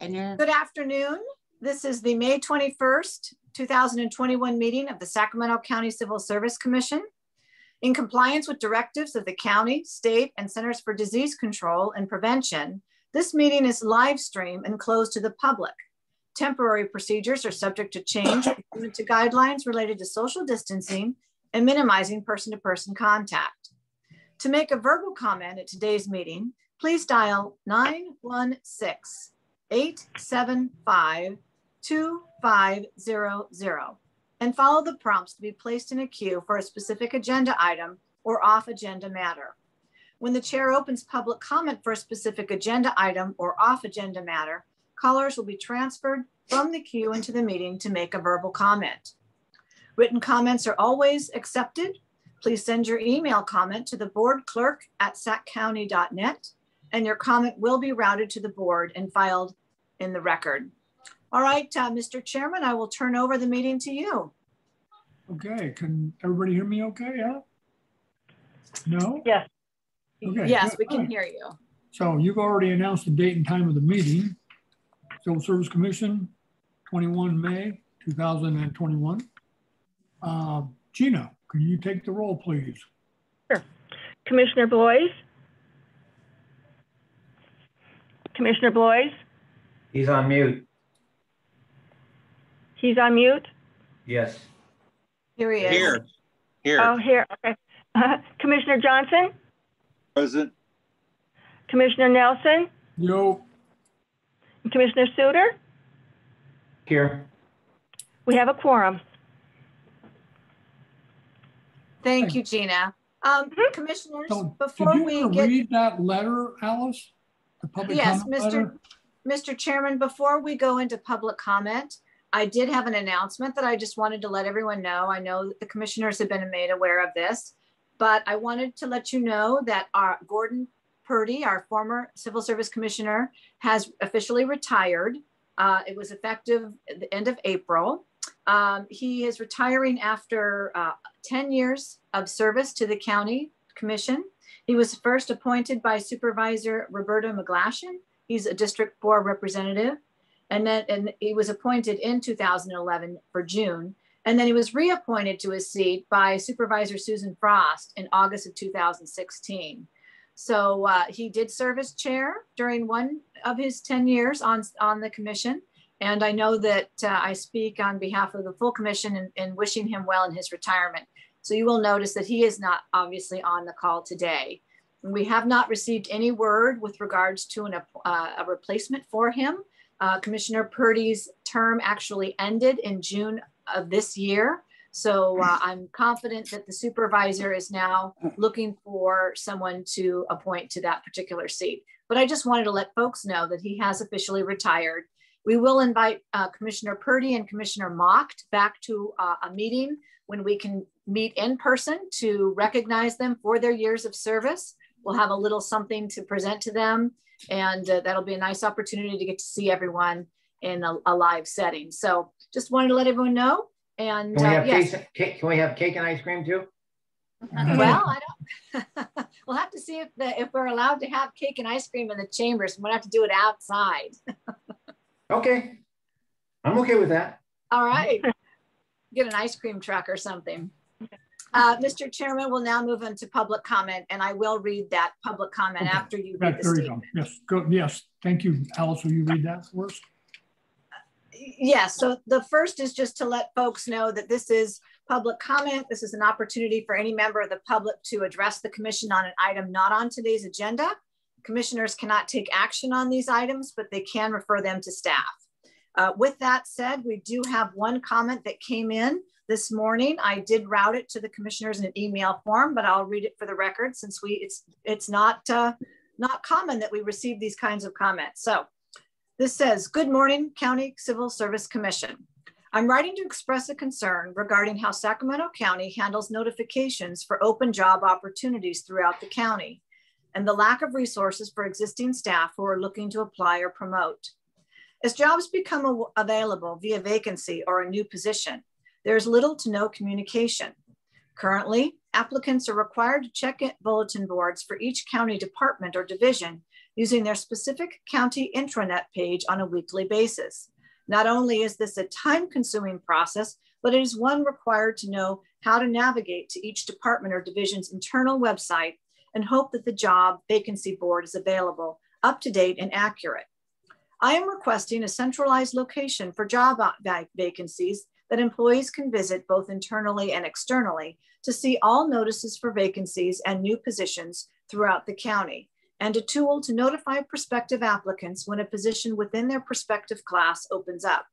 Good afternoon. This is the May 21st, 2021 meeting of the Sacramento County Civil Service Commission. In compliance with directives of the county, state, and Centers for Disease Control and Prevention, this meeting is live streamed and closed to the public. Temporary procedures are subject to change pursuant to guidelines related to social distancing and minimizing person-to-person contact. To make a verbal comment at today's meeting, please dial 916-875-2500 and follow the prompts to be placed in a queue for a specific agenda item or off-agenda matter. When the chair opens public comment for a specific agenda item or off-agenda matter, callers will be transferred from the queue into the meeting to make a verbal comment. Written comments are always accepted. Please send your email comment to the board clerk at saccounty.net, and your comment will be routed to the board and filed in the record. All right, Mr. Chairman, I will turn over the meeting to you. Okay, can everybody hear me okay? Yeah? No? Yes. Okay, yes, good. We can hear you. So you've already announced the date and time of the meeting. Civil Service Commission, 21 May 2021. Gina, can you take the roll, please? Sure. Commissioner Bloys? Commissioner Bloys? He's on mute. He's on mute? Yes. Here he is. Here. Oh, here, okay. Commissioner Johnson? Present. Commissioner Nelson? Yo. Commissioner Suter? Here. We have a quorum. Thank you, Gina. Commissioners, So, before did we you get read that letter, Alice? The public yes, comment letter? Mr. Chairman, before we go into public comment, I did have an announcement that I just wanted to let everyone know. I know that the commissioners have been made aware of this, but I wanted to let you know that our Gordon Purdy, our former Civil Service Commissioner, has officially retired. It was effective at the end of April. He is retiring after 10 years of service to the county commission. He was first appointed by Supervisor Roberta McGlashan. He's a District 4 representative. And he was appointed in 2011 for June. And then he was reappointed to his seat by Supervisor Susan Frost in August of 2016. So he did serve as chair during one of his 10 years on the commission. And I know that I speak on behalf of the full commission in wishing him well in his retirement. So you will notice that he is not obviously on the call today. We have not received any word with regards to a replacement for him. Commissioner Purdy's term actually ended in June of this year. So I'm confident that the supervisor is now looking for someone to appoint to that particular seat. But I just wanted to let folks know that he has officially retired. We will invite Commissioner Purdy and Commissioner Mocht back to a meeting when we can meet in person to recognize them for their years of service. We'll have a little something to present to them, and that'll be a nice opportunity to get to see everyone in a live setting. So just wanted to let everyone know. And Can we have yes. can we have cake and ice cream too? Well, I don't. We'll have to see if we're allowed to have cake and ice cream in the chambers. We'll have to do it outside. Okay, I'm okay with that. All right, get an ice cream truck or something. Mr. Chairman, we'll now move into public comment, and I will read that public comment after you read the statement. Yes, go. Yes, thank you, Alice. Will you read that for us? Yes, so the first is just to let folks know that this is public comment. This is an opportunity for any member of the public to address the commission on an item not on today's agenda. Commissioners cannot take action on these items, but they can refer them to staff. With that said, we do have one comment that came in this morning. I did route it to the commissioners in an email form, but I'll read it for the record since it's not common that we receive these kinds of comments. So this says, "Good morning, County Civil Service Commission. I'm writing to express a concern regarding how Sacramento County handles notifications for open job opportunities throughout the county and the lack of resources for existing staff who are looking to apply or promote. As jobs become available via vacancy or a new position, there's little to no communication. Currently, applicants are required to check in bulletin boards for each county department or division using their specific county intranet page on a weekly basis. Not only is this a time-consuming process, but it is one required to know how to navigate to each department or division's internal website and hope that the job vacancy board is available, up to date and accurate. I am requesting a centralized location for job vacancies that employees can visit both internally and externally to see all notices for vacancies and new positions throughout the county, and a tool to notify prospective applicants when a position within their prospective class opens up.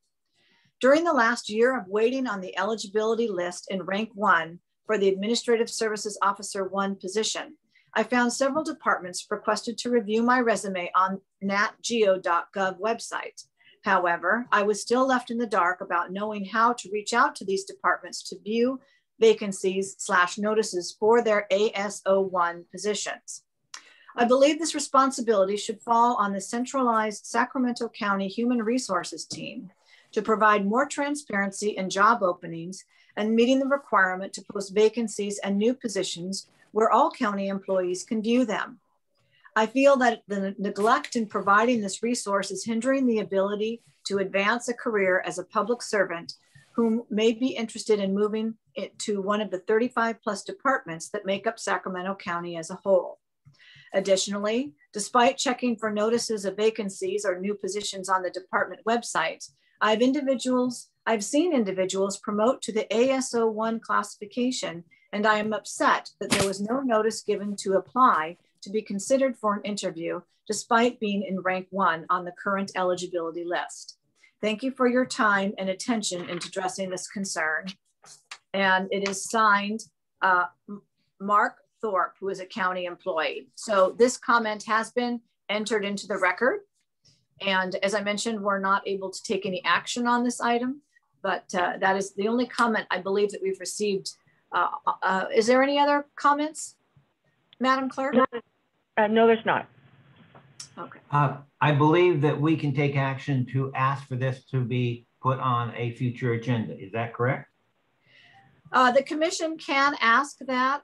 During the last year of waiting on the eligibility list in rank 1 for the Administrative Services Officer 1 position, I found several departments requested to review my resume on natgeo.gov website. However, I was still left in the dark about knowing how to reach out to these departments to view vacancies/notices for their ASO1 positions. I believe this responsibility should fall on the centralized Sacramento County Human Resources team to provide more transparency in job openings and meeting the requirement to post vacancies and new positions where all county employees can view them. I feel that the neglect in providing this resource is hindering the ability to advance a career as a public servant whom may be interested in moving it to one of the 35+ departments that make up Sacramento County as a whole. Additionally, despite checking for notices of vacancies or new positions on the department websites, I've seen individuals promote to the ASO1 classification, and I am upset that there was no notice given to apply to be considered for an interview, despite being in rank 1 on the current eligibility list. Thank you for your time and attention in addressing this concern. And it is signed Mark Thorpe, who is a county employee. So this comment has been entered into the record. And as I mentioned, we're not able to take any action on this item, but that is the only comment I believe that we've received. Is there any other comments, Madam Clerk? No, there's not. Okay. I believe that we can take action to ask for this to be put on a future agenda. Is that correct? The commission can ask that.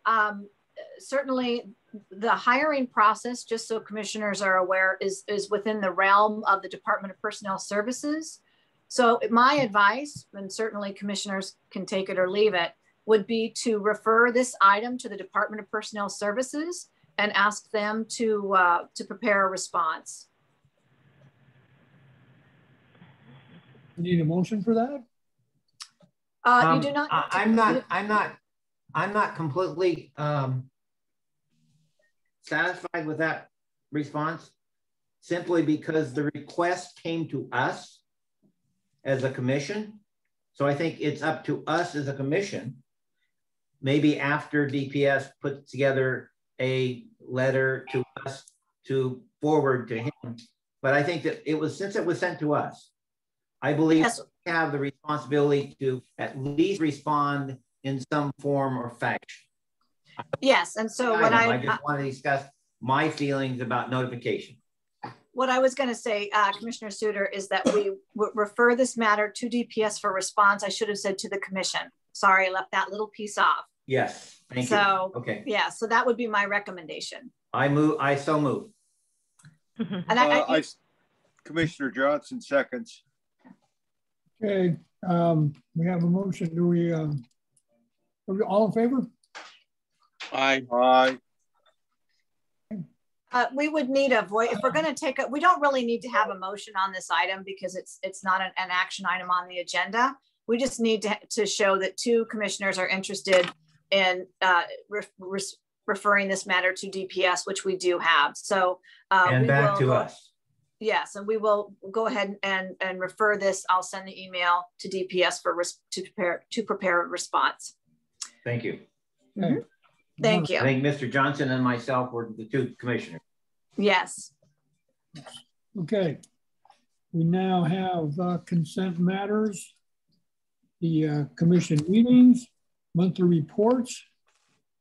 Certainly the hiring process, just so commissioners are aware, is within the realm of the Department of Personnel Services. So my advice, and certainly commissioners can take it or leave it, would be to refer this item to the Department of Personnel Services and ask them to prepare a response. You need a motion for that? You do not. I'm not completely satisfied with that response, simply because the request came to us as a commission. So I think it's up to us as a commission, maybe after DPS puts together a letter to us to forward to him. But I think that since it was sent to us, I believe yes, we have the responsibility to at least respond in some form or fashion. Yes, and so I just want to discuss my feelings about notification. What I was going to say, Commissioner Suter, is that we refer this matter to DPS for response. I should have said to the commission. Sorry, I left that little piece off. Yes, thank you. So, okay. Yeah, so that would be my recommendation. I so move. And Commissioner Johnson seconds. Okay, we have a motion. Do we, are we all in favor? Aye. Aye. We would need a voice if we're going to take it. We don't really need to have a motion on this item because it's not an action item on the agenda. We just need to show that 2 commissioners are interested in referring this matter to DPS, which we do have. So and back to us. Yes, and we will go ahead and refer this. I'll send the email to DPS to prepare a response. Thank you. Okay. Thank you. I think Mr. Johnson and myself were the 2 commissioners. Yes. Okay. We now have consent matters, the commission meetings, monthly reports,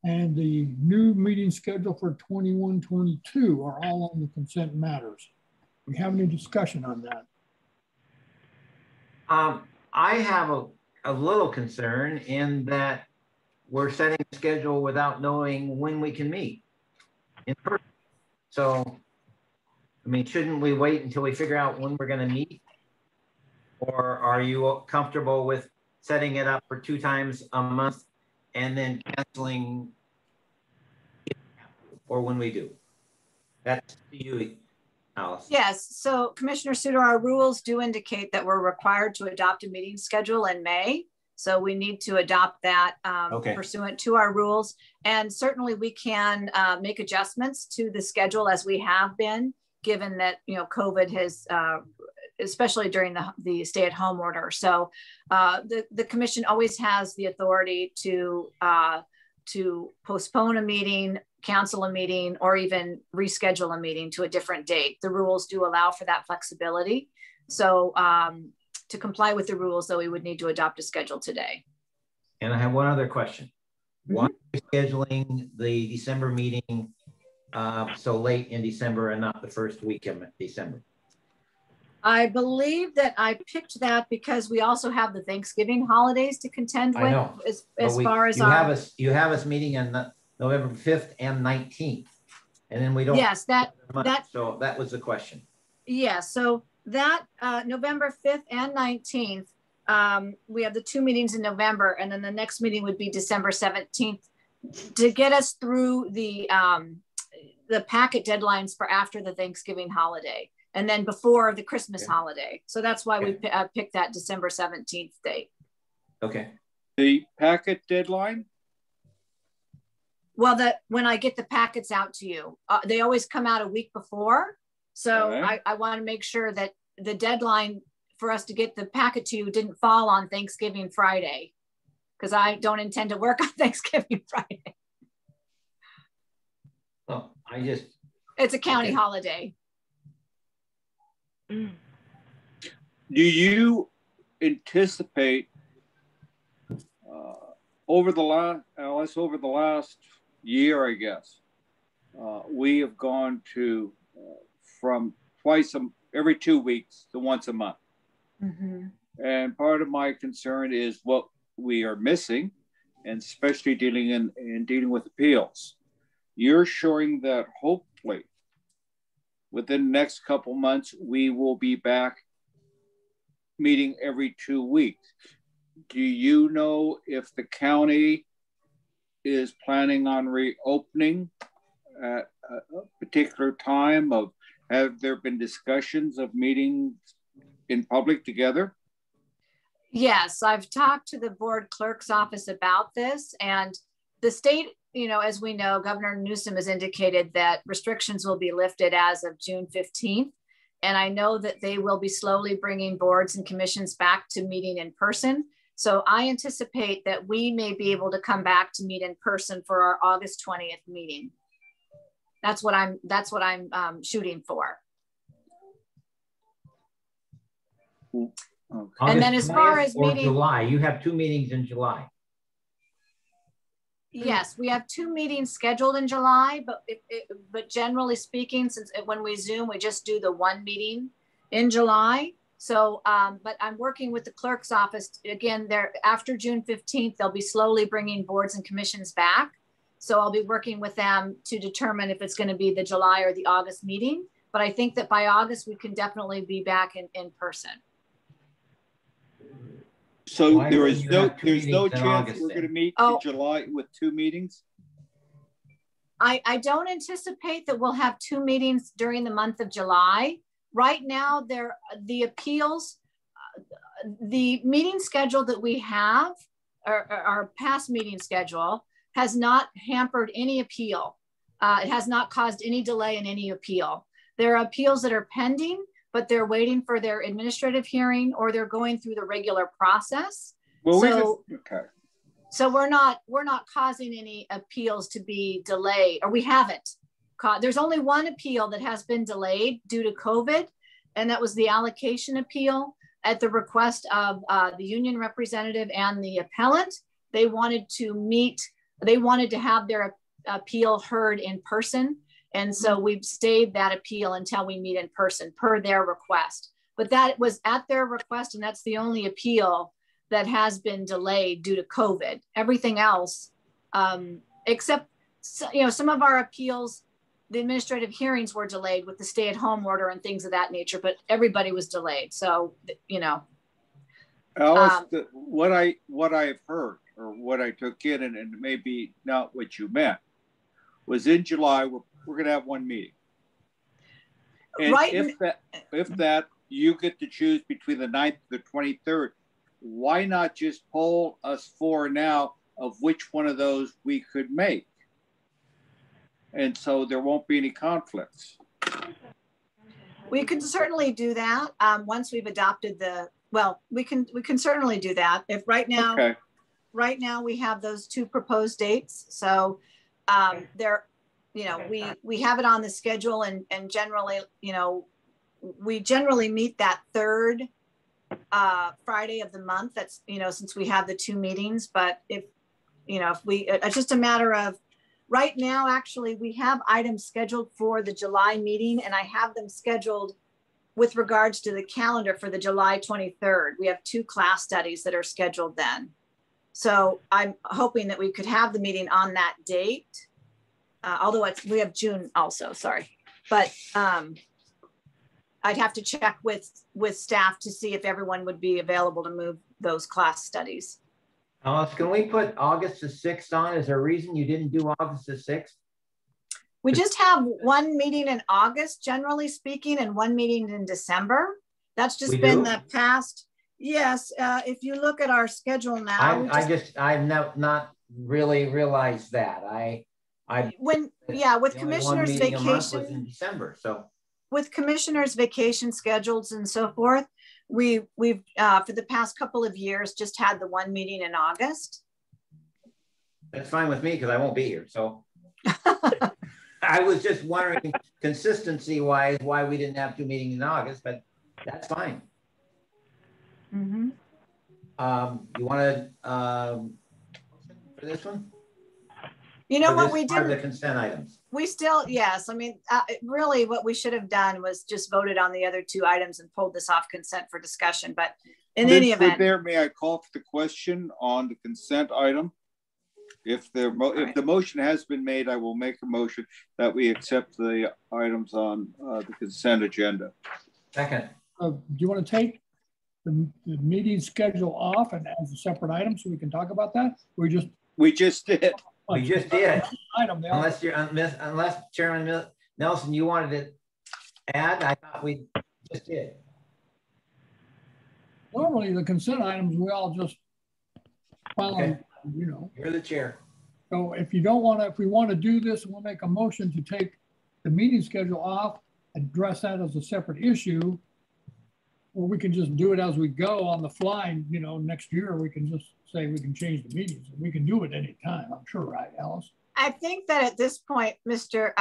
and the new meeting schedule for 21-22 are all on the consent matters. Do we have any discussion on that? I have a little concern in that we're setting a schedule without knowing when we can meet in person. So I mean, shouldn't we wait until we figure out when we're going to meet? Or are you comfortable with setting it up for 2 times a month and then canceling or when we do? That's you, Alice. Yes, so Commissioner Suter, our rules do indicate that we're required to adopt a meeting schedule in May. So we need to adopt that Okay. pursuant to our rules. And certainly we can make adjustments to the schedule as we have been, given that, you know, COVID has, especially during the stay-at-home order. So the commission always has the authority to postpone a meeting, cancel a meeting, or even reschedule a meeting to a different date. The rules do allow for that flexibility. So to comply with the rules, though, we would need to adopt a schedule today. And I have one other question. Why are we scheduling the December meeting so late in December and not the first week of December? I believe that I picked that because we also have the Thanksgiving holidays to contend with. I know. As far as you have us meeting on November 5th and 19th, and then we don't. Yes, so that was the question. Yeah, so that November 5th and 19th, we have the 2 meetings in November, and then the next meeting would be December 17th to get us through the packet deadlines for after the Thanksgiving holiday, and then before the Christmas holiday. So that's why we picked that December 17th date. Okay. The packet deadline? Well, when I get the packets out to you, they always come out a week before. So I want to make sure that the deadline for us to get the packet to you didn't fall on Thanksgiving Friday, because I don't intend to work on Thanksgiving Friday. Well, it's a county holiday. Do you anticipate over the last year, I guess, we have gone to from every 2 weeks to once a month. Mm-hmm. And part of my concern is what we are missing, and especially dealing with appeals. You're showing that hopefully within the next couple months, we will be back meeting every 2 weeks. Do you know if the county is planning on reopening at a particular time? Have there been discussions of meetings in public together? Yes, I've talked to the board clerk's office about this, and the state, you know, as we know, Governor Newsom has indicated that restrictions will be lifted as of June 15th. And I know that they will be slowly bringing boards and commissions back to meeting in person. So I anticipate that we may be able to come back to meet in person for our August 20th meeting. That's what I'm shooting for. Okay. And then as far as meeting July, you have 2 meetings in July. Yes, we have 2 meetings scheduled in July, but generally speaking, since when we Zoom, we just do the 1 meeting in July. So, but I'm working with the clerk's office again. There after June 15th, they'll be slowly bringing boards and commissions back. So I'll be working with them to determine if it's going to be the July or the August meeting. But I think that by August we can definitely be back in person. So there's no chance we're going to meet in July with 2 meetings? I don't anticipate that we'll have 2 meetings during the month of July. Right now, the appeals, the meeting schedule that we have, our past meeting schedule, has not hampered any appeal. It has not caused any delay in any appeal. There are appeals that are pending, but they're waiting for their administrative hearing, or they're going through the regular process. Well, so we're not causing any appeals to be delayed, or we haven't. There's only one appeal that has been delayed due to COVID, and that was the allocation appeal at the request of the union representative and the appellant. They wanted to have their appeal heard in person. And so we've stayed that appeal until we meet in person per their request. But that was at their request, and that's the only appeal that has been delayed due to COVID. Everything else, except, you know, some of our appeals the administrative hearings were delayed with the stay-at-home order and things of that nature, but everybody was delayed. So, you know. Alice, what I've heard, or what I took in, and maybe not what you meant, was in July, we're going to have one meeting. And Right. if that you get to choose between the 9th and the 23rd, why not just poll us four now of which one of those we could make? And so there won't be any conflicts. We could certainly do that once we've adopted well, we can certainly do that. If right now, Okay. Right now we have those two proposed dates. So there, you know, we have it on the schedule, and generally, you know, we generally meet that third Friday of the month. That's, you know, since we have the two meetings. But if, you know, if it's just a matter of right now, actually, we have items scheduled for the July meeting, and I have them scheduled with regards to the calendar for the July 23rd. We have two class studies that are scheduled then. So I'm hoping that we could have the meeting on that date, although we have June also, sorry. But I'd have to check with staff to see if everyone would be available to move those class studies. Alice, can we put August the 6th on? Is there a reason you didn't do August the 6th? We just have one meeting in August, generally speaking, and one meeting in December. That's just been the past. Yes, if you look at our schedule now. I've not really realized that. With commissioners' vacation was in December, so. With commissioners' vacation schedules and so forth, we've for the past couple of years just had the one meeting in August. That's fine with me because I won't be here. So I was just wondering consistency wise why we didn't have two meetings in August, but that's fine. Mm-hmm. You want to for this one? You know what we did? The consent items. We still, yes. I mean, really what we should have done was just voted on the other two items and pulled this off consent for discussion. But in any event. May I call for the question on the consent item? If the motion has been made, I will make a motion that we accept the items on the consent agenda. Second. Do you want to take the meeting schedule off and as a separate item so we can talk about that? We just did. We just did. Item, unless Chairman Nelson, you wanted to add, I thought we just did. Normally the consent items, we all just follow, okay. You know. You're the chair. So if you don't want to, if we want to do this, we'll make a motion to take the meeting schedule off, address that as a separate issue, or we can just do it as we go on the fly. You know, next year we can just say we can change the meetings. We can do it any time, I'm sure, right, Alice? I think that at this point, Mr.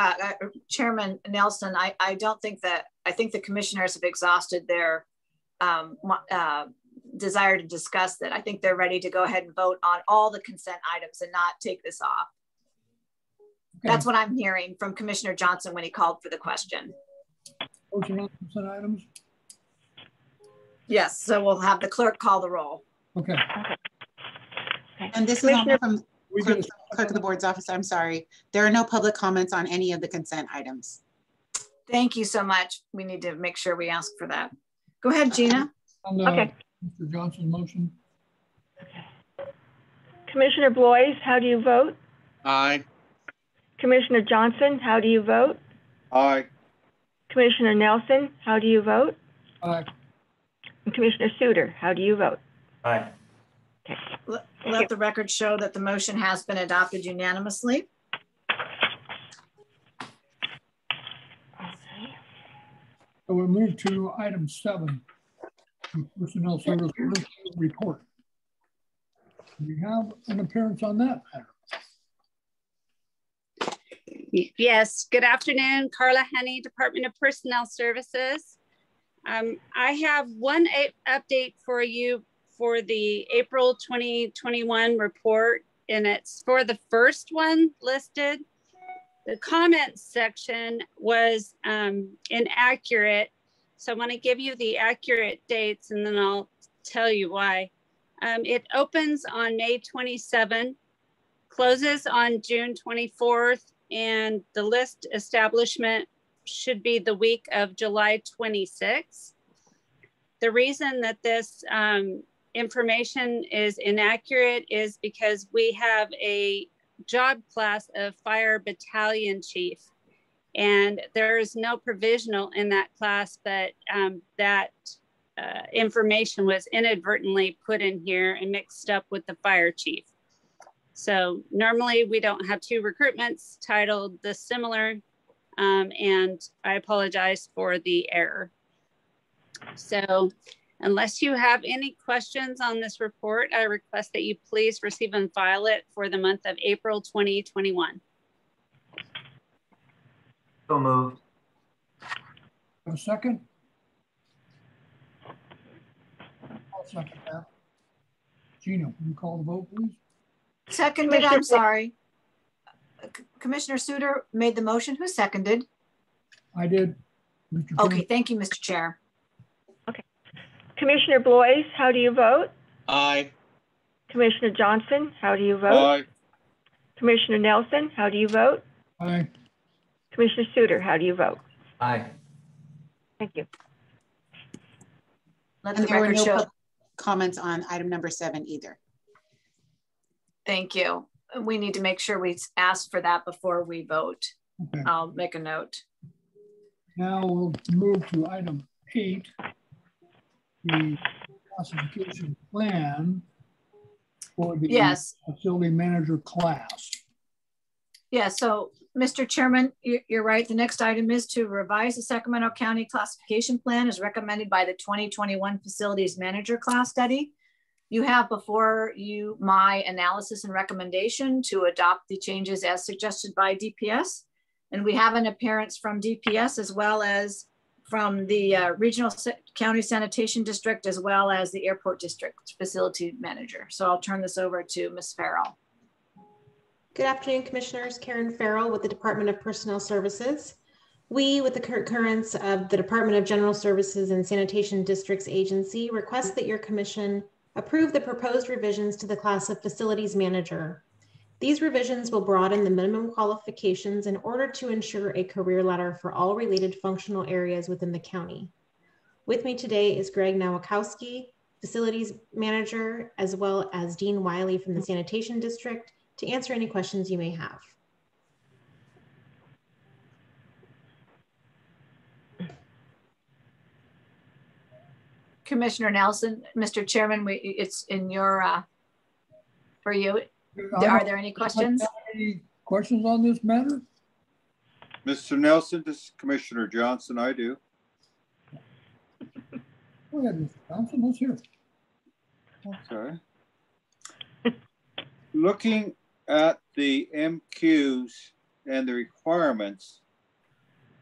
Chairman Nelson, I think the commissioners have exhausted their desire to discuss that. I think they're ready to go ahead and vote on all the consent items and not take this off. Okay. That's what I'm hearing from Commissioner Johnson when he called for the question. Motion on consent items? Yes, so we'll have the clerk call the roll. Okay. And this is from clerk of the board's office. I'm sorry. There are no public comments on any of the consent items. Thank you so much. We need to make sure we ask for that. Go ahead, Gina. Okay. Mr. Johnson's motion. Okay. Commissioner Blois, how do you vote? Aye. Commissioner Johnson, how do you vote? Aye. Commissioner Nelson, how do you vote? Aye. And Commissioner Suter, how do you vote? Aye. Okay. Let the record show that the motion has been adopted unanimously. So we'll move to item 7, personnel service report. Do we have an appearance on that matter? Yes, good afternoon. Carla Henney, Department of Personnel Services. I have one update for you for the April 2021 report, and it's for the first one listed. The comments section was inaccurate, so I want to give you the accurate dates and then I'll tell you why. It opens on May 27, closes on June 24th, and the list establishment should be the week of July 26th. The reason that this information is inaccurate is because we have a job class of fire battalion chief, and there is no provisional in that class, but that information was inadvertently put in here and mixed up with the fire chief. So normally we don't have two recruitments titled the similar, and I apologize for the error. So unless you have any questions on this report, I request that you please receive and file it for the month of April 2021. So moved. A second? I'll second that. Gina, can you call the vote, please? Seconded, I'm sorry. Commissioner Suter made the motion. Who seconded? I did. Mr. Okay, Chairman. thank you, Mr. Chair. Okay. Commissioner Blois, how do you vote? Aye. Commissioner Johnson, how do you vote? Aye. Commissioner Nelson, how do you vote? Aye. Commissioner Suter, how do you vote? Aye. Thank you. Let And the there were record no show. public comments on item number 7 either. Thank you. We need to make sure we ask for that before we vote. Okay. I'll make a note. Now we'll move to item 8, the classification plan for the Yes. facility manager class. Yeah, so Mr. Chairman, you're right. The next item is to revise the Sacramento County classification plan as recommended by the 2021 Facilities Manager Class Study. You have before you my analysis and recommendation to adopt the changes as suggested by DPS. And we have an appearance from DPS as well as from the Regional County Sanitation District, as well as the Airport District Facility Manager. So I'll turn this over to Ms. Farrell. Good afternoon, Commissioners. Karen Farrell with the Department of Personnel Services. We, with the concurrence of the Department of General Services and Sanitation Districts Agency, request that your commission approve the proposed revisions to the class of facilities manager. These revisions will broaden the minimum qualifications in order to ensure a career ladder for all related functional areas within the county. With me today is Greg Nowakowski, facilities manager, as well as Dean Wiley from the Sanitation District, to answer any questions you may have. Commissioner Nelson, Mr. Chairman, it's in your, for you. Are there any questions? Any questions on this matter? Mr. Nelson, this is Commissioner Johnson. I do. Go ahead, Mr. Johnson, let's hear it. Okay. Looking at the MQs and the requirements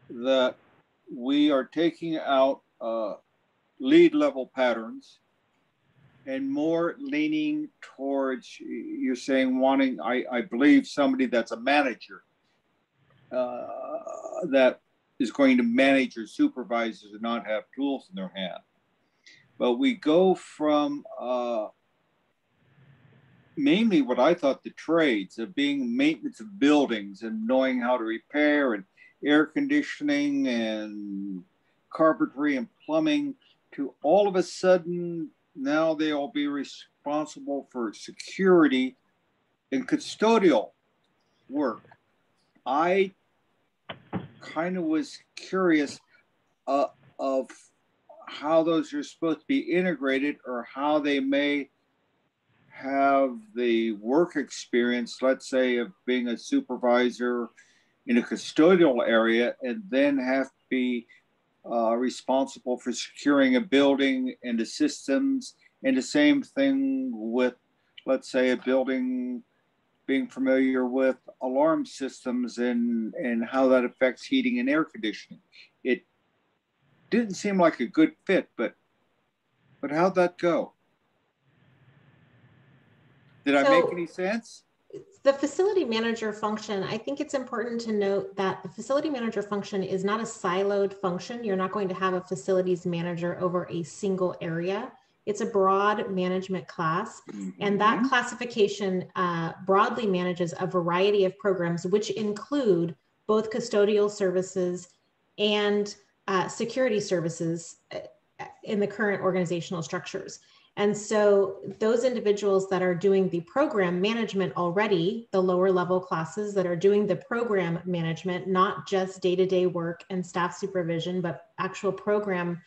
that we are taking out lead level patterns and more leaning towards, you're saying wanting, I believe, somebody that's a manager that is going to manage or supervisors and not have tools in their hand. But we go from mainly what I thought the trades of being maintenance of buildings and knowing how to repair and air conditioning and carpentry and plumbing to all of a sudden now they'll be responsible for security and custodial work. I kind of was curious of how those are supposed to be integrated or how they may have the work experience, let's say, of being a supervisor in a custodial area and then have to be responsible for securing a building and the systems, and the same thing with, let's say, a building being familiar with alarm systems and how that affects heating and air conditioning. It didn't seem like a good fit, but how'd that go? Did I make any sense? The facility manager function, I think it's important to note that the facility manager function is not a siloed function. You're not going to have a facilities manager over a single area. It's a broad management class, and that classification broadly manages a variety of programs, which include both custodial services and security services in the current organizational structures. And so those individuals that are doing the program management already, the lower level classes that are doing the program management, not just day-to-day work and staff supervision, but actual program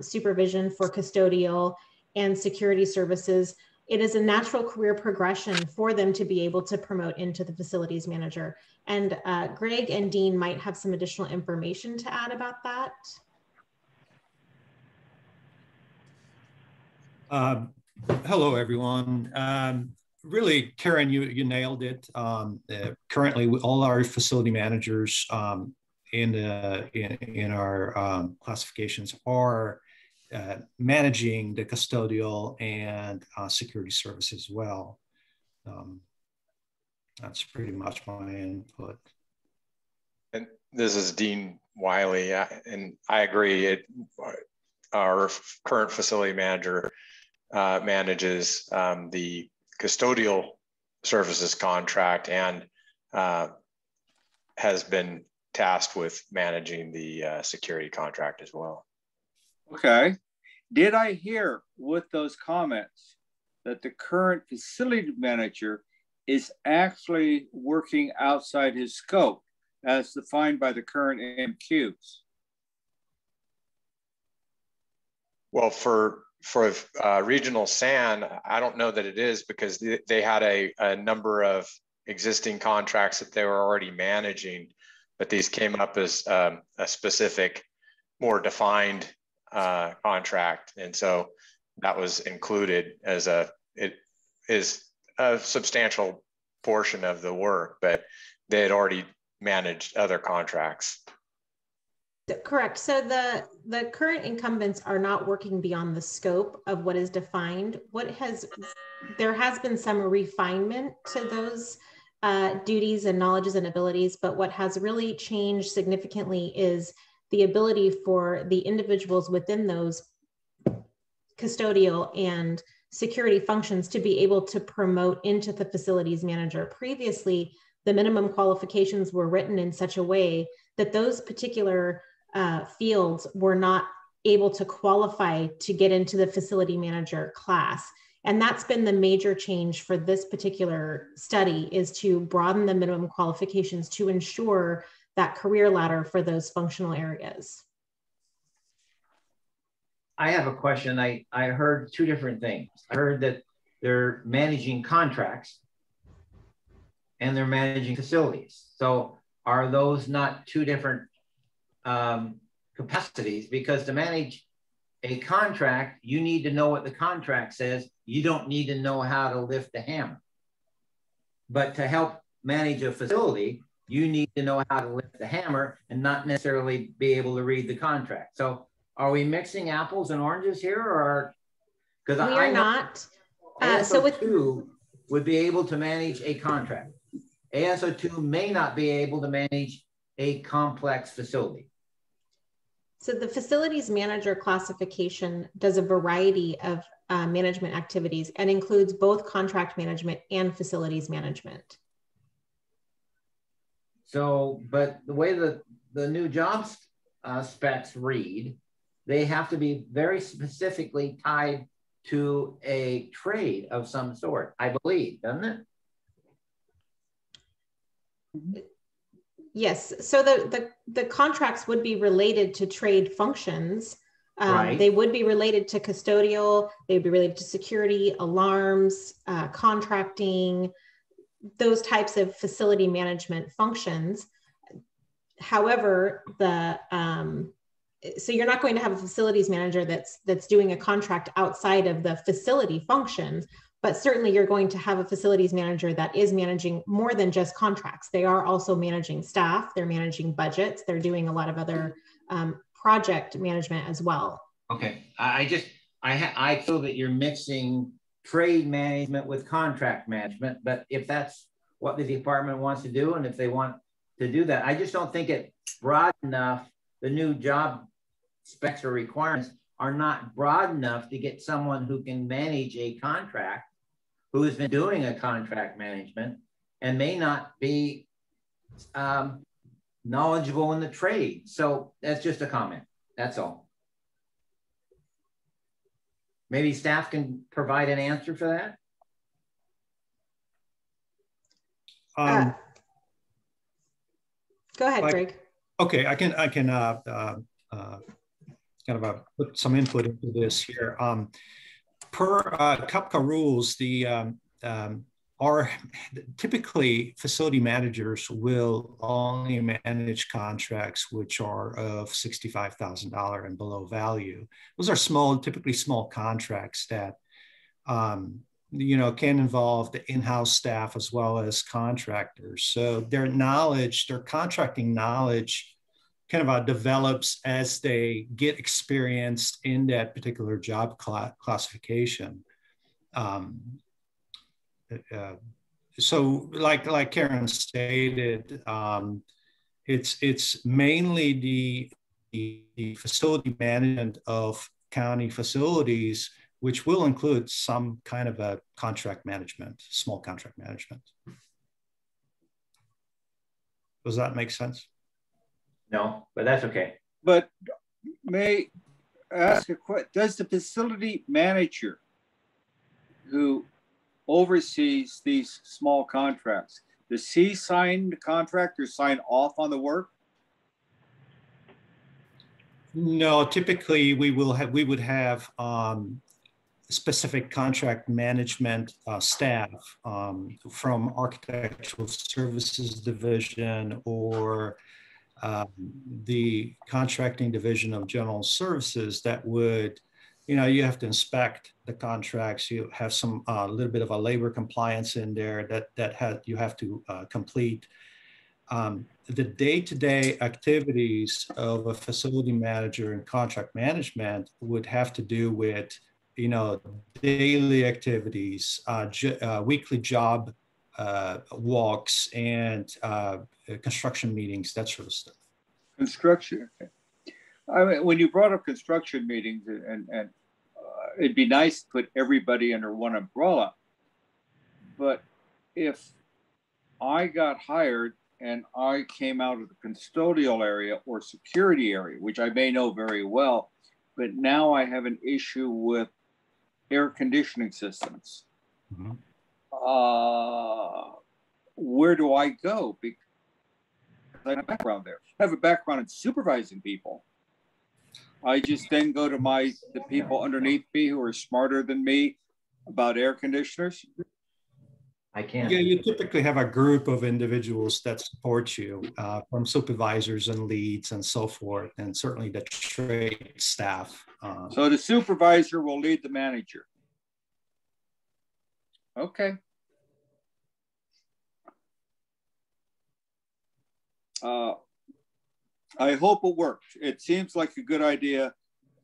supervision for custodial and security services, it is a natural career progression for them to be able to promote into the facilities manager. And Greg and Dean might have some additional information to add about that. Hello, everyone. Really, Karen, you nailed it. Currently, all our facility managers in our classifications are managing the custodial and security services as well. That's pretty much my input. And this is Dean Wiley, and I agree. Our current facility manager manages the custodial services contract and has been tasked with managing the security contract as well. Okay. Did I hear with those comments that the current facility manager is actually working outside his scope as defined by the current MQs? Well, for Regional SAN, I don't know that it is, because they had a number of existing contracts that they were already managing, but these came up as a specific, more defined contract. And so that was included as it is a substantial portion of the work, but they had already managed other contracts. Correct. So the current incumbents are not working beyond the scope of what is defined. There has been some refinement to those duties and knowledges and abilities, but what has really changed significantly is the ability for the individuals within those custodial and security functions to be able to promote into the facilities manager. Previously, the minimum qualifications were written in such a way that those particular fields were not able to qualify to get into the facility manager class. And that's been the major change for this particular study, is to broaden the minimum qualifications to ensure that career ladder for those functional areas. I have a question. I heard two different things. I heard that they're managing contracts and they're managing facilities. So are those not two different capacities? Because to manage a contract, you need to know what the contract says. You don't need to know how to lift the hammer. But to help manage a facility, you need to know how to lift the hammer and not necessarily be able to read the contract. So are we mixing apples and oranges here, or? Because we are not. ASO 2 would be able to manage a contract. ASO 2 may not be able to manage a complex facility. So the facilities manager classification does a variety of management activities and includes both contract management and facilities management. So, but the way that the new job specs read, they have to be very specifically tied to a trade of some sort, I believe, doesn't it? Yes, so the contracts would be related to trade functions. Right. They would be related to custodial, they'd be related to security, alarms, contracting, those types of facility management functions. However, so you're not going to have a facilities manager that's doing a contract outside of the facility functions, but certainly you're going to have a facilities manager that is managing more than just contracts. They are also managing staff, they're managing budgets, they're doing a lot of other project management as well. Okay, I feel that you're mixing trade management with contract management, but if that's what the department wants to do, and if they want to do that, I just don't think it's broad enough, the new job specs or requirements, are not broad enough to get someone who can manage a contract, who has been doing a contract management and may not be knowledgeable in the trade. So that's just a comment. That's all. Maybe staff can provide an answer for that. Go ahead, Greg. Okay, I can kind of put some input into this here. Per CUPCA rules, are typically facility managers will only manage contracts which are of $65,000 and below value. Those are small, typically small contracts that you know, can involve the in-house staff as well as contractors. So their knowledge, their contracting knowledge kind of develops as they get experienced in that particular job classification. So like Karen stated, it's mainly the facility management of county facilities, which will include some kind of a contract management, small contract management. Does that make sense? No, but that's okay. But may I ask a question? Does the facility manager who oversees these small contracts, does he sign the contract or sign off on the work? No, typically we would have specific contract management staff from Architectural Services Division or the contracting division of General Services that would, you know, you have to inspect the contracts. You have some little bit of a labor compliance in there you have to complete. The day-to-day activities of a facility manager in contract management would have to do with, you know, daily activities, weekly job walks, and construction meetings, that sort of stuff. Construction. Okay. I mean, when you brought up construction meetings, and it'd be nice to put everybody under one umbrella, but if I got hired and I came out of the custodial area or security area, which I may know very well, but now I have an issue with air conditioning systems. Mm-hmm. Where do I go? Because I have a background there. I have a background in supervising people. I just then go to the people underneath me who are smarter than me about air conditioners. I can't. Yeah, you typically have a group of individuals that support you, from supervisors and leads and so forth, and certainly the trade staff. So the supervisor will lead the manager. Okay. I hope it worked. It seems like a good idea.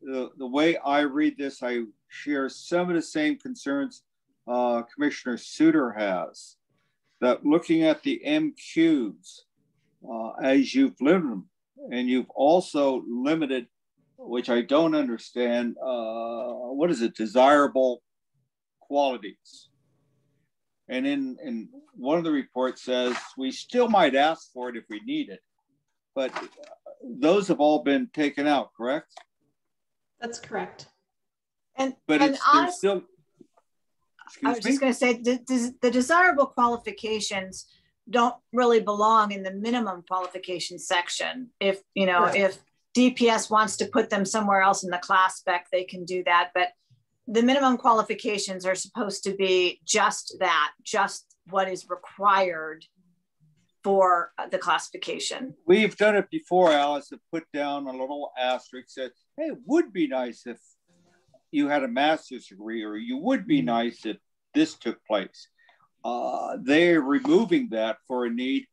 The way I read this, I share some of the same concerns Commissioner Suter has, that looking at the MQs as you've limited them, and you've also limited, which I don't understand, what is it, desirable qualities. And in one of the reports says, we still might ask for it if we need it, but those have all been taken out, correct? That's correct. But it's still, I was just going to say, the desirable qualifications don't really belong in the minimum qualification section. If, you know, if DPS wants to put them somewhere else in the class spec, they can do that. But the minimum qualifications are supposed to be just that, just what is required for the classification. We've done it before, Alice, to put down a little asterisk that, hey, it would be nice if you had a master's degree, or you would be nice if this took place. They're removing that for a need,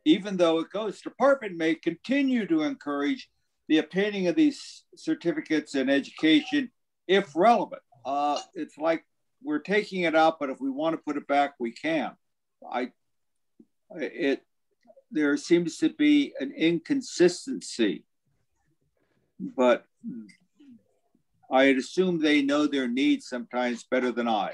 even though it goes, department may continue to encourage the obtaining of these certificates in education if relevant. It's like we're taking it out, but if we want to put it back, we can. There seems to be an inconsistency, but I'd assume they know their needs sometimes better than I.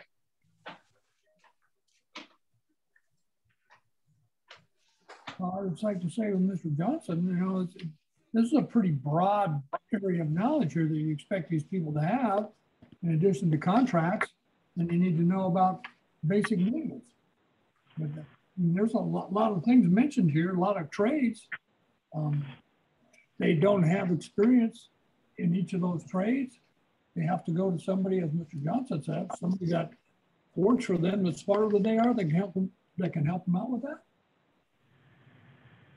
I would like to say with Mr. Johnson, you know, this is a pretty broad area of knowledge here that you expect these people to have, in addition to contracts, and you need to know about basic needs. But I mean, there's a lot of things mentioned here, a lot of trades. They don't have experience in each of those trades. They have to go to somebody, as Mr. Johnson said, somebody that works for them that's smarter than they are, that can help them out with that.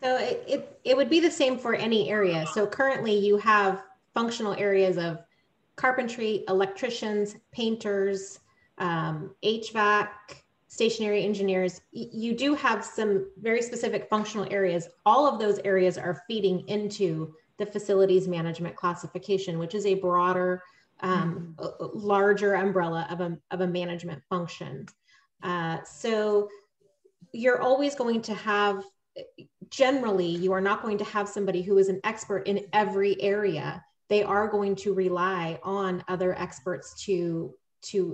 So it would be the same for any area. So currently you have functional areas of carpentry, electricians, painters, HVAC, stationary engineers. You do have some very specific functional areas. All of those areas are feeding into the facilities management classification, which is a broader, larger umbrella of a management function. So you're always going to have, generally, you are not going to have somebody who is an expert in every area. They are going to rely on other experts to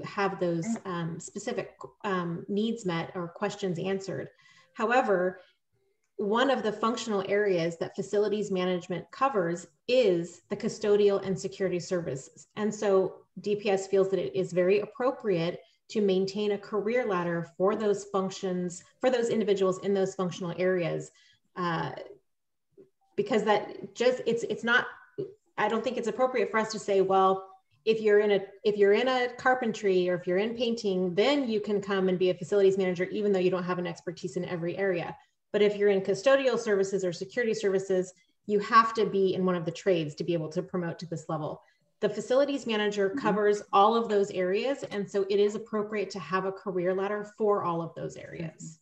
have those specific needs met or questions answered. However, one of the functional areas that facilities management covers is the custodial and security services. And so DPS feels that it is very appropriate to maintain a career ladder for those functions, for those individuals in those functional areas, because that just, it's not, I don't think it's appropriate for us to say, well, if you're in a carpentry or if you're in painting, then you can come and be a facilities manager, even though you don't have an expertise in every area. But if you're in custodial services or security services, you have to be in one of the trades to be able to promote to this level. The facilities manager covers all of those areas. And so it is appropriate to have a career ladder for all of those areas.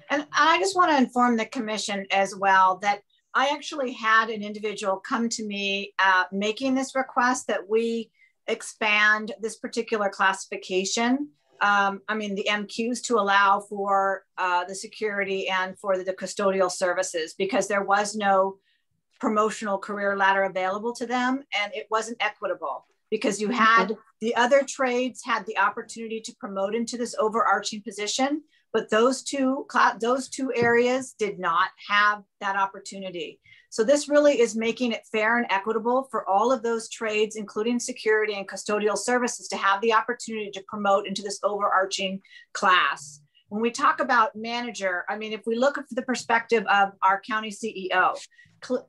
And I just want to inform the commission as well that I actually had an individual come to me making this request that we expand this particular classification. I mean, the MQs to allow for the security and for the custodial services, because there was no promotional career ladder available to them, and it wasn't equitable because you had the other trades had the opportunity to promote into this overarching position, but those two areas did not have that opportunity. So this really is making it fair and equitable for all of those trades, including security and custodial services, to have the opportunity to promote into this overarching class. When we talk about manager, I mean, if we look at the perspective of our county CEO,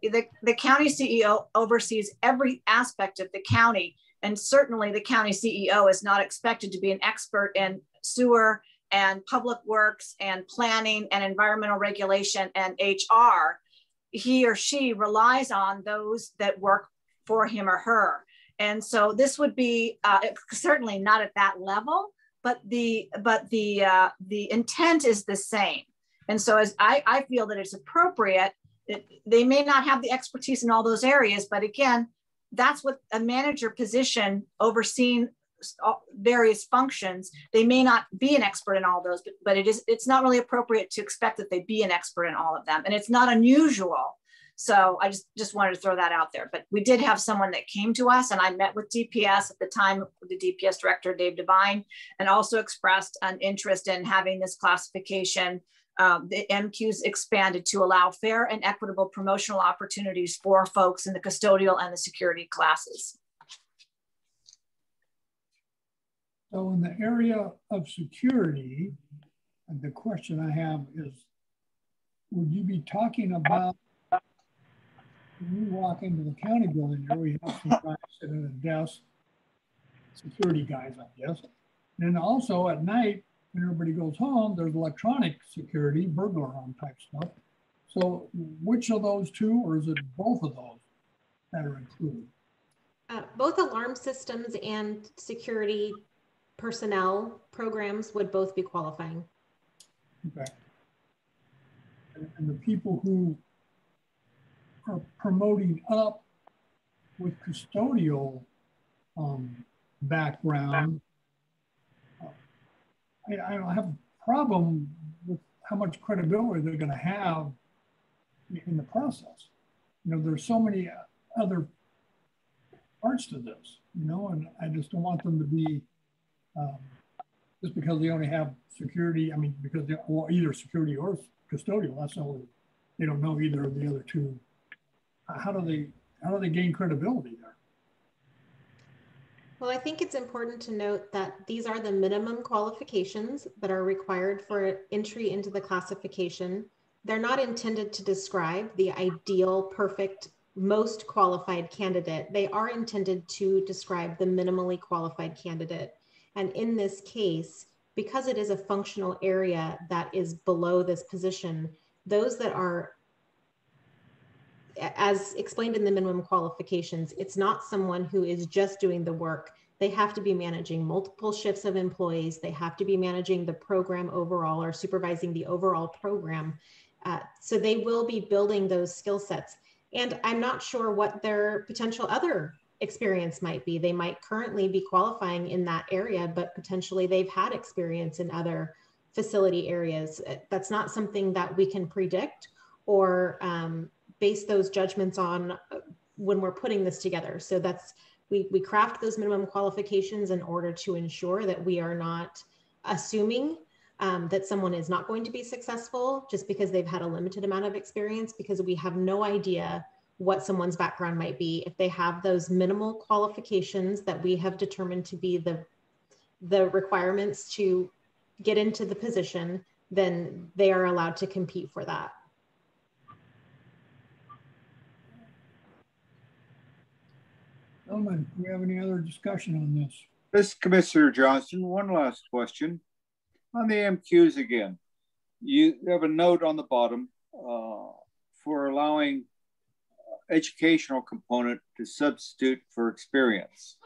the county CEO oversees every aspect of the county. And certainly the county CEO is not expected to be an expert in sewer and public works and planning and environmental regulation and HR. He or she relies on those that work for him or her. And so this would be certainly not at that level, but the intent is the same. And so as I feel that it's appropriate, they may not have the expertise in all those areas, but again, that's what a manager position overseeing various functions. They may not be an expert in all those, but it's not really appropriate to expect that they be an expert in all of them. And it's not unusual. So I just wanted to throw that out there. But we did have someone that came to us, and I met with DPS at the time, the DPS director, Dave Devine, and also expressed an interest in having this classification, the MQs expanded to allow fair and equitable promotional opportunities for folks in the custodial and the security classes. So in the area of security, the question I have is, would you be talking about when you walk into the county building there, we have some guys sitting at a desk, security guys, I guess. And also at night, when everybody goes home, there's electronic security, burglar alarm type stuff. So which of those two, or is it both of those that are included? Both alarm systems and security personnel programs would both be qualifying. Okay. And the people who are promoting up with custodial background, I don't have a problem with how much credibility they're going to have in the process. You know, there's so many other parts to this. you know, and I just don't want them to be, just because they only have security, I mean, because they're either security or custodial, that's all, they don't know either of the other two. How do they gain credibility there? Well, I think it's important to note that these are the minimum qualifications that are required for entry into the classification. They're not intended to describe the ideal, perfect, most qualified candidate. They are intended to describe the minimally qualified candidate. And in this case, because it is a functional area that is below this position, those that are, as explained in the minimum qualifications, it's not someone who is just doing the work. They have to be managing multiple shifts of employees. They have to be managing the program overall or supervising the overall program. So they will be building those skill sets. And I'm not sure what their potential other experience might be. They might currently be qualifying in that area, but potentially they've had experience in other facility areas. That's not something that we can predict or base those judgments on when we're putting this together. So that's, we craft those minimum qualifications in order to ensure that we are not assuming that someone is not going to be successful just because they've had a limited amount of experience, because we have no idea what someone's background might be. If they have those minimal qualifications that we have determined to be the requirements to get into the position, then they are allowed to compete for that. Gentlemen, do we have any other discussion on this? This Commissioner Johnson, one last question. On the MQs again, you have a note on the bottom for allowing educational component to substitute for experience.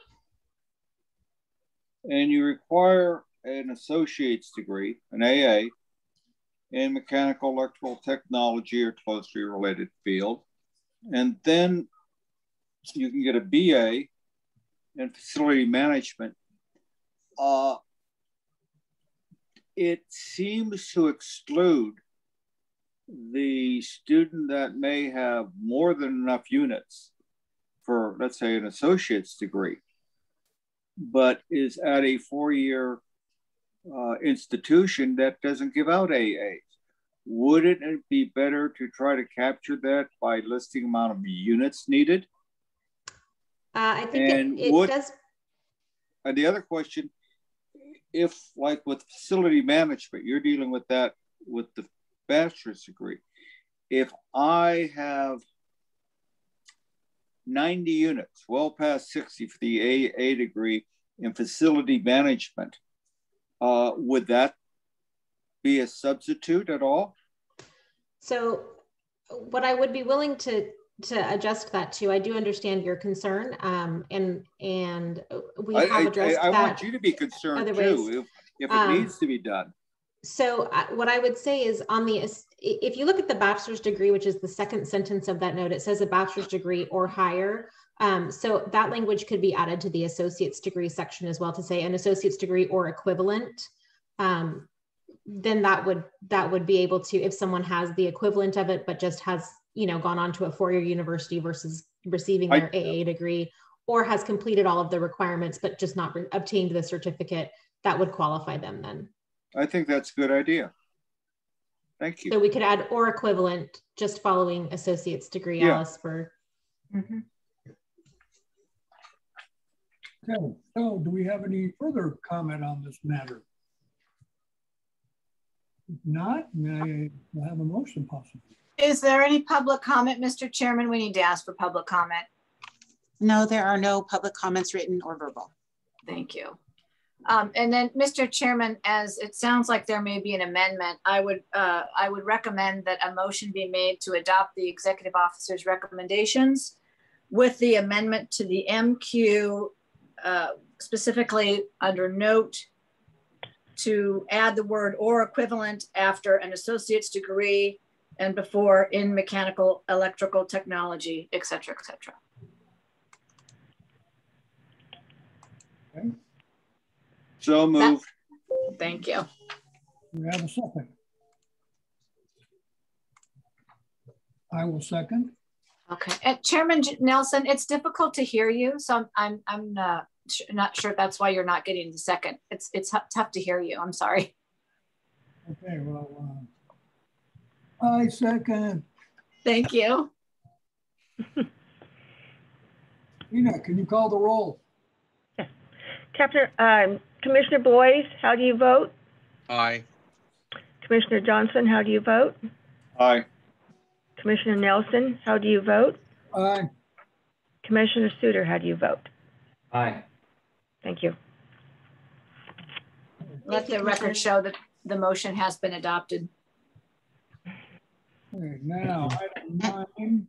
And you require an associate's degree, an AA, in mechanical electrical technology or closely related field. And then you can get a BA in facility management. It seems to exclude the student that may have more than enough units for, let's say, an associate's degree, but is at a 4-year institution that doesn't give out AAs. Wouldn't it be better to try to capture that by listing amount of units needed? I think it does. And the other question, if like with facility management, you're dealing with that with the bachelor's degree. If I have 90 units, well past 60 for the AA degree in facility management, would that be a substitute at all? So what I would be willing to adjust that to, I do understand your concern, and we have addressed that. I want you to be concerned too, if it needs to be done. So what I would say is on the, if you look at the bachelor's degree, which is the second sentence of that note, it says a bachelor's degree or higher. So that language could be added to the associate's degree section as well, to say an associate's degree or equivalent. Then that would be able to, if someone has the equivalent of it, but just has, you know, gone on to a 4-year university versus receiving their AA degree, or has completed all of the requirements, but just not obtained the certificate, that would qualify them then. I think that's a good idea. Thank you. So we could add or equivalent, just following associate's degree, yeah. Alice, for. Okay, so do we have any further comment on this matter? If not, may I have a motion possibly? Is there any public comment, Mr. Chairman? We need to ask for public comment. No, there are no public comments, written or verbal. Thank you. And then, Mr. Chairman, as it sounds like there may be an amendment, I would recommend that a motion be made to adopt the executive officer's recommendations with the amendment to the MQ, specifically under note, to add the word or equivalent after an associate's degree and before in mechanical, electrical technology, et cetera, et cetera. Okay. So moved. Thank you. We have a second. I will second. Okay, and Chairman Nelson, it's difficult to hear you, so I'm not sure that's why you're not getting the second. It's tough to hear you. I'm sorry. Okay, well, I second. Thank you. Ina, can you call the roll? Commissioner Boyce, how do you vote? Aye. Commissioner Johnson, how do you vote? Aye. Commissioner Nelson, how do you vote? Aye. Commissioner Suter, how do you vote? Aye. Thank you. Let the record show that the motion has been adopted. Okay, now, item 9.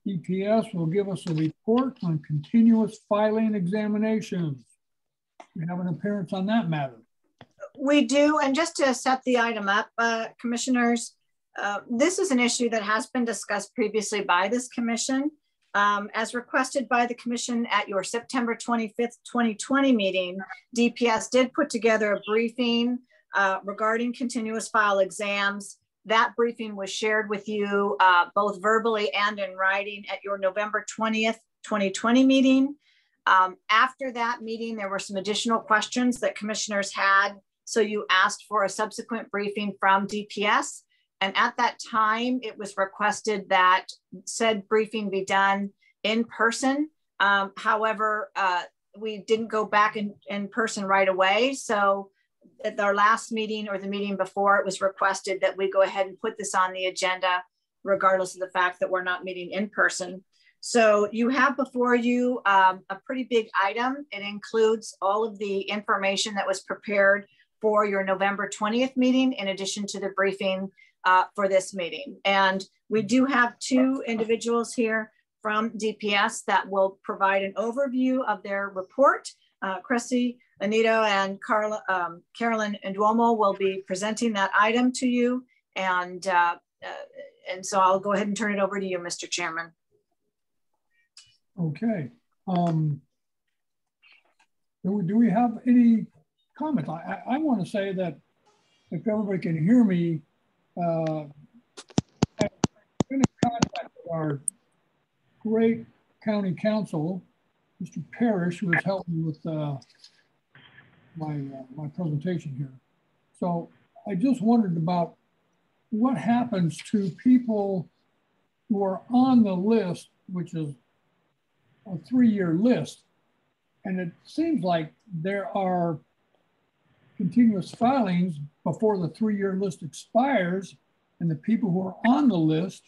DPS will give us a report on continuous filing examinations. We have an appearance on that matter. We do, and just to set the item up, commissioners, this is an issue that has been discussed previously by this commission. As requested by the commission at your September 25th, 2020 meeting, DPS did put together a briefing regarding continuous file exams. That briefing was shared with you both verbally and in writing at your November 20th, 2020 meeting. After that meeting, there were some additional questions that commissioners had. So you asked for a subsequent briefing from DPS. And at that time, it was requested that said briefing be done in person. However, we didn't go back in person right away. So at our last meeting or the meeting before, it was requested that we go ahead and put this on the agenda, regardless of the fact that we're not meeting in person. So you have before you a pretty big item. It includes all of the information that was prepared for your November 20th meeting, in addition to the briefing for this meeting. And we do have two individuals here from DPS that will provide an overview of their report. Cressy Anito and Carolyn Nduomo will be presenting that item to you. And so I'll go ahead and turn it over to you, Mr. Chairman. Okay. Do we have any comments? I want to say that if everybody can hear me, I've been in contact with our great county counsel, Mr. Parrish, who has helped me with my presentation here. So I just wondered about what happens to people who are on the list, which is a 3-year list. And it seems like there are continuous filings before the 3-year list expires, and the people who are on the list,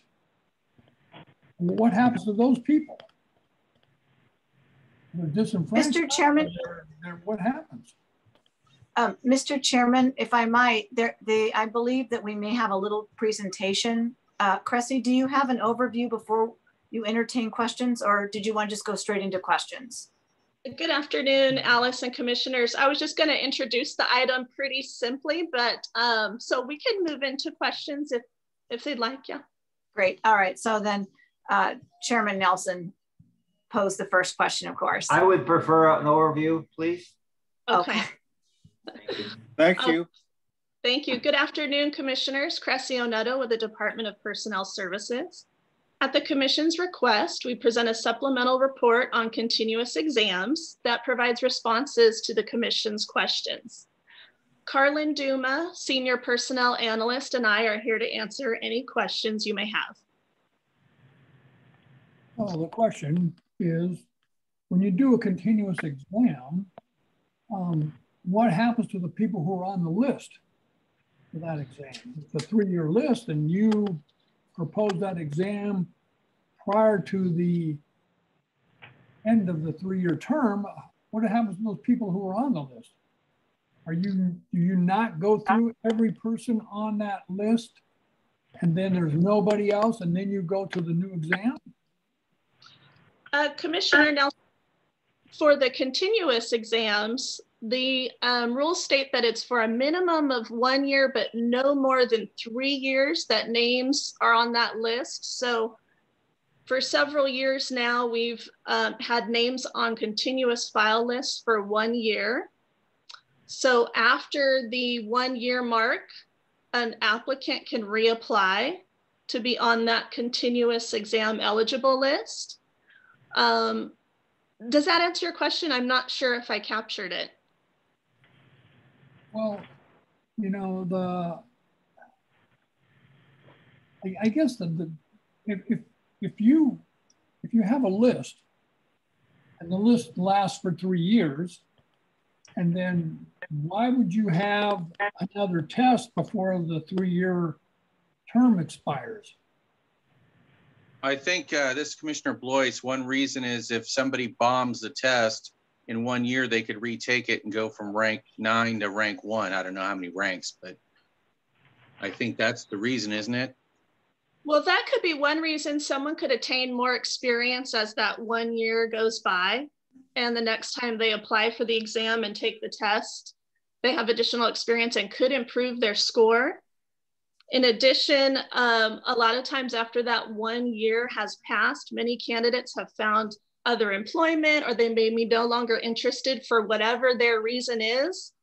what happens to those people? They're disenfranchised. Mr. Chairman, what happens? Mr. Chairman, if I might, I believe that we may have a little presentation. Cressy, do you have an overview before you entertain questions, or did you want to just go straight into questions? Good afternoon, Alice and commissioners. I was just going to introduce the item pretty simply, but so we can move into questions if they'd like. Yeah. Great. All right. So then Chairman Nelson posed the first question, of course. I would prefer an overview, please. Okay. Thank you. Thank you. Good afternoon, commissioners. Cressy Oneto with the Department of Personnel Services. At the Commission's request, we present a supplemental report on continuous exams that provides responses to the Commission's questions. Carlin Duma, Senior Personnel Analyst, and I are here to answer any questions you may have. Well, the question is, when you do a continuous exam, what happens to the people who are on the list for that exam? It's a 3-year list, and you propose that exam prior to the end of the 3-year term. What happens to those people who are on the list? Do you not go through every person on that list, and then there's nobody else, and then you go to the new exam? Commissioner Nelson, for the continuous exams, the rules state that it's for a minimum of 1 year, but no more than 3 years that names are on that list. So for several years now, we've had names on continuous file lists for 1 year. So after the 1 year mark, an applicant can reapply to be on that continuous exam eligible list. Does that answer your question? I'm not sure if I captured it. Well, you know, I guess if you have a list and the list lasts for 3 years, and then why would you have another test before the 3-year term expires? I think this is Commissioner Blois. One reason is if somebody bombs the test in 1 year, they could retake it and go from rank 9 to rank 1. I don't know how many ranks, but I think that's the reason, isn't it? Well, that could be one reason. Someone could attain more experience as that 1 year goes by. And the next time they apply for the exam and take the test, they have additional experience and could improve their score. In addition, a lot of times after that 1 year has passed, many candidates have found other employment, or they may be no longer interested for whatever their reason is.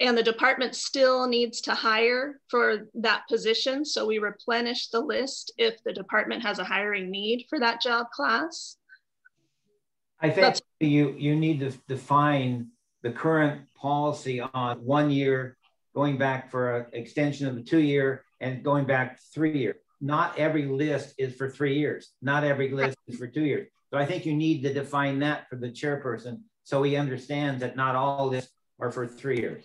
And the department still needs to hire for that position. So we replenish the list if the department has a hiring need for that job class. I think you need to define the current policy on 1 year, going back for an extension of the 2 year, and going back 3 years. Not every list is for 3 years. Not every list is for 2 years. So I think you need to define that for the chairperson so he understands that not all lists are for 3 years.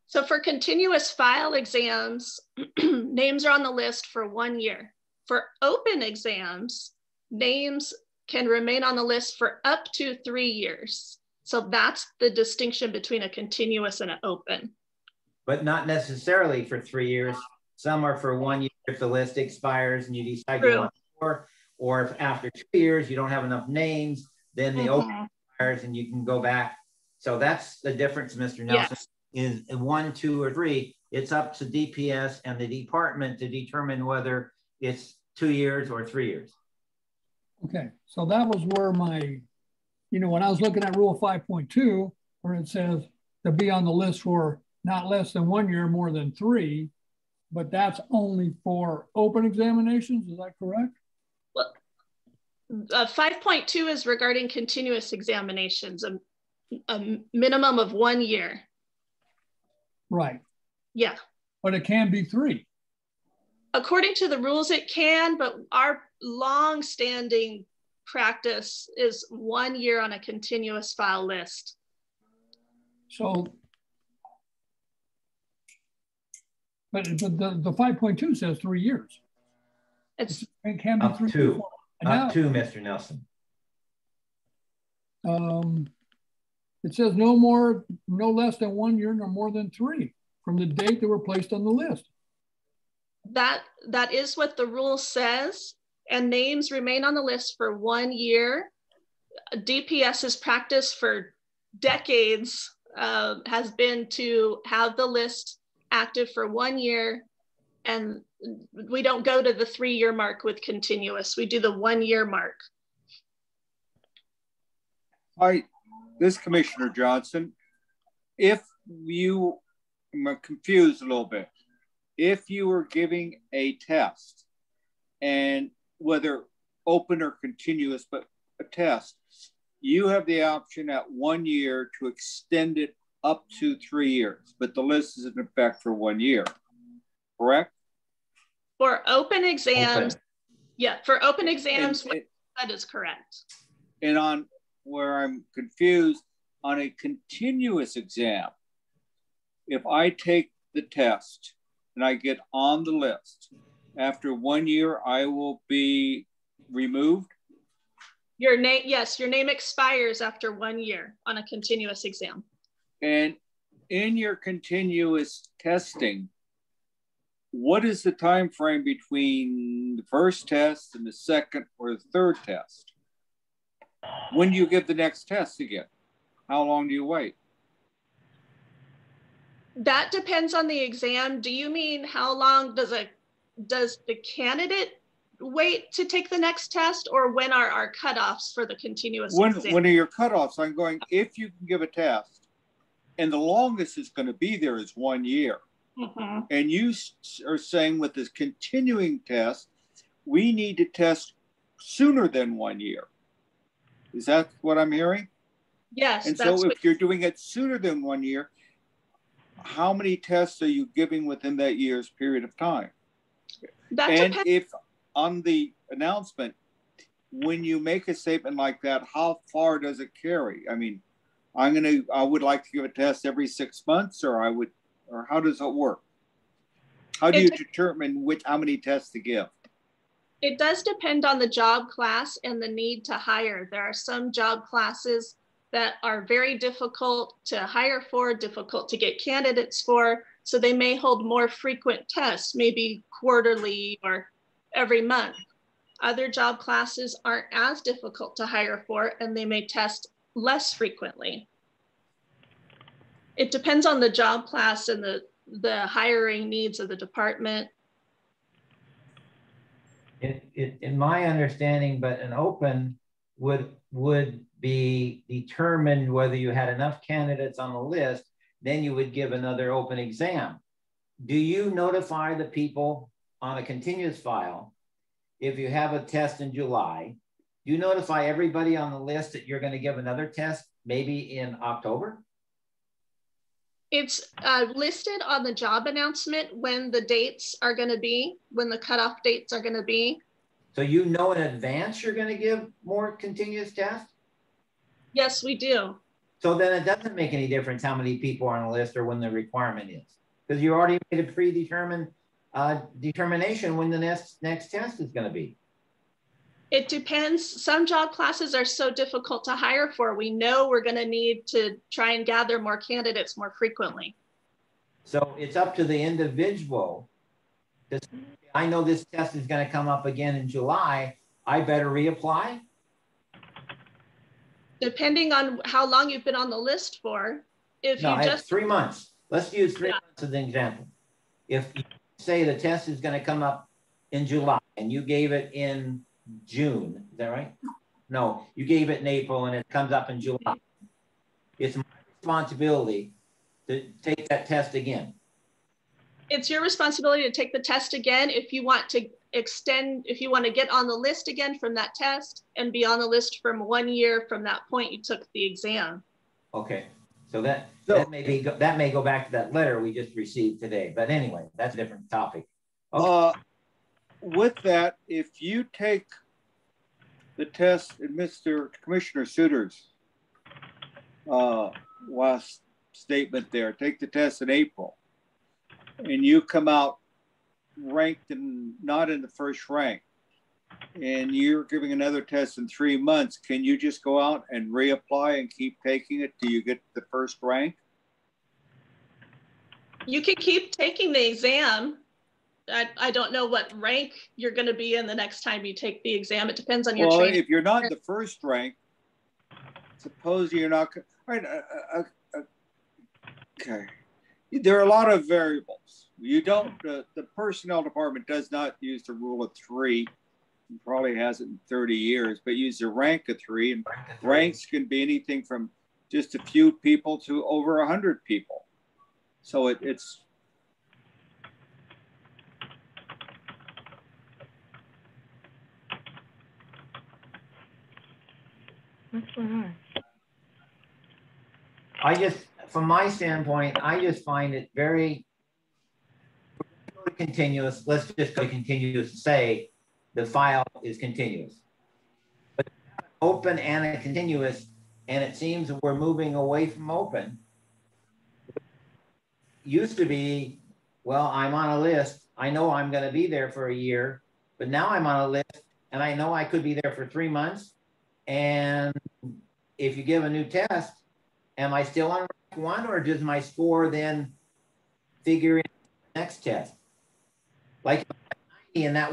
So for continuous file exams, names are on the list for 1 year. For open exams, names can remain on the list for up to 3 years. So that's the distinction between a continuous and an open. But not necessarily for 3 years. Some are for 1 year if the list expires and you decide you want more, or if after 2 years you don't have enough names, then the open expires and you can go back. So that's the difference, Mr. Nelson. Yes. Is 1, 2, or 3. It's up to DPS and the department to determine whether it's 2 years or 3 years. Okay, so that was where my, you know, when I was looking at Rule 5.2, where it says to be on the list for not less than 1 year, more than 3, but that's only for open examinations, is that correct? Well, 5.2 is regarding continuous examinations, a minimum of 1 year. Right. Yeah. But it can be 3. According to the rules, it can, but our long-standing practice is 1 year on a continuous file list. So, but the 5.2 says 3 years. It can be up 3 to, up to, Mr. Nelson. It says no less than 1 year, nor more than 3 from the date they were placed on the list. That is what the rule says, and names remain on the list for 1 year. DPS's practice for decades has been to have the list active for 1 year, and we don't go to the 3 year mark with continuous. We do the 1 year mark. This Commissioner Johnson, if you, I'm confused a little bit. If you were giving a test, and whether open or continuous, but a test, you have the option at 1 year to extend it up to 3 years, but the list is in effect for 1 year, correct? For open exams, yeah, for open exams, that is correct. And on where I'm confused, on a continuous exam, if I take the test and I get on the list, after 1 year, I will be removed? Your name, yes, your name expires after 1 year on a continuous exam. And in your continuous testing, what is the time frame between the first test and the second or the third test? When do you give the next test again? How long do you wait? That depends on the exam. Do you mean how long does the candidate wait to take the next test, or when are our cutoffs for the continuous exam? When are your cutoffs? I'm going, if you can give a test, and the longest it's going to be there is 1 year. And you are saying with this continuing test, we need to test sooner than 1 year. Is that what I'm hearing? Yes. And so if you're doing it sooner than 1 year, how many tests are you giving within that year's period of time? And if on the announcement, when you make a statement like that, how far does it carry? I mean, I would like to give a test every 6 months, or how does it work? How do you determine how many tests to give? It does depend on the job class and the need to hire. There are some job classes that are very difficult to hire for, difficult to get candidates for. So they may hold more frequent tests, maybe quarterly or every month. Other job classes aren't as difficult to hire for, and they may test less frequently. It depends on the job class and the hiring needs of the department. In my understanding, but an open would be determined whether you had enough candidates on the list, then you would give another open exam. Do you notify the people on a continuous file if you have a test in July? Do you notify everybody on the list that you're going to give another test maybe in October? It's listed on the job announcement when the dates are going to be, when the cutoff dates are going to be. So you know in advance you're going to give more continuous tests? Yes, we do. So then it doesn't make any difference how many people are on the list or when the requirement is, because you already made a predetermined determination when the next test is going to be. It depends. Some job classes are so difficult to hire for. We know we're going to need to try and gather more candidates more frequently. So it's up to the individual. I know this test is going to come up again in July. I better reapply? Depending on how long you've been on the list for. If no, you just 3 months. Let's use 3 months as an example. If you say the test is going to come up in July and you gave it in June, is that right? No, you gave it in April and it comes up in July. It's my responsibility to take that test again. It's your responsibility to take the test again if you want to extend, if you want to get on the list again from that test and be on the list from 1 year from that point you took the exam. Okay, so that may go back to that letter we just received today. But anyway, that's a different topic. Okay. With that, if you take the test in Mr. Commissioner Suter's last statement there, take the test in April, and you come out ranked and not in the first rank, and you're giving another test in 3 months, can you just go out and reapply and keep taking it till you get the first rank? You can keep taking the exam. I don't know what rank you're going to be in the next time you take the exam. It depends on your training. Well, if you're not in the first rank, suppose you're not, right? Okay. There are a lot of variables. You don't, the personnel department does not use the rule of 3. It probably hasn't in 30 years, but use the rank of 3. And ranks can be anything from just a few people to over 100 people. So it's, What's going on? From my standpoint, I just find it very continuous. Let's just go to continuous and say the file is continuous. But open and a continuous, and it seems we're moving away from open. Used to be, well, I'm on a list. I know I'm going to be there for a year, but now I'm on a list and I know I could be there for 3 months. And if you give a new test, am I still on rank 1, or does my score then figure in the next test? Like 90, and that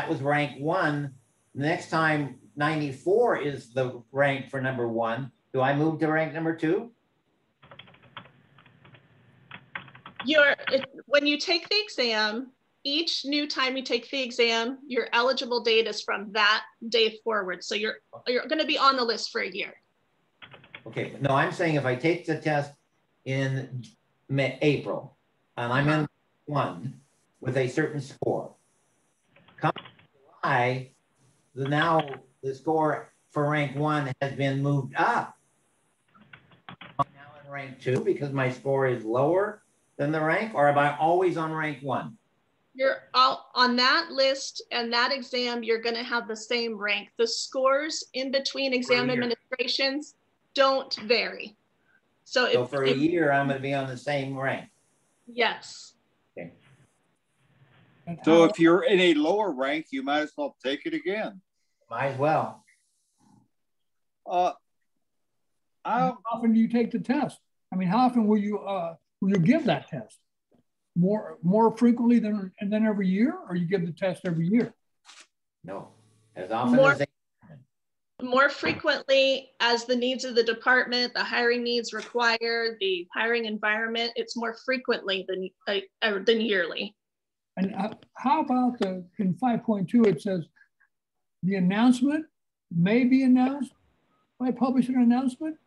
was rank 1. The next time 94 is the rank for number 1. Do I move to rank number 2? When you take the exam, each new time you take the exam, your eligible date is from that day forward. So you're going to be on the list for a year. Okay, no, I'm saying if I take the test in April and I'm in 1 with a certain score, come why the score for rank 1 has been moved up. I'm now in rank 2 because my score is lower than the rank, or am I always on rank 1? You're all on that list and that exam, you're going to have the same rank. The scores in between exam administrations don't vary. So for a year, I'm going to be on the same rank. Yes. Okay. So if you're in a lower rank, you might as well take it again. Might as well. How often do you take the test? I mean, how often will you give that test? More frequently than every year, or you give the test every year? No, as often as they more frequently as the needs of the department, the hiring needs require, the hiring environment, it's more frequently than yearly. And how about in 5.2, it says the announcement may be announced by publishing an announcement.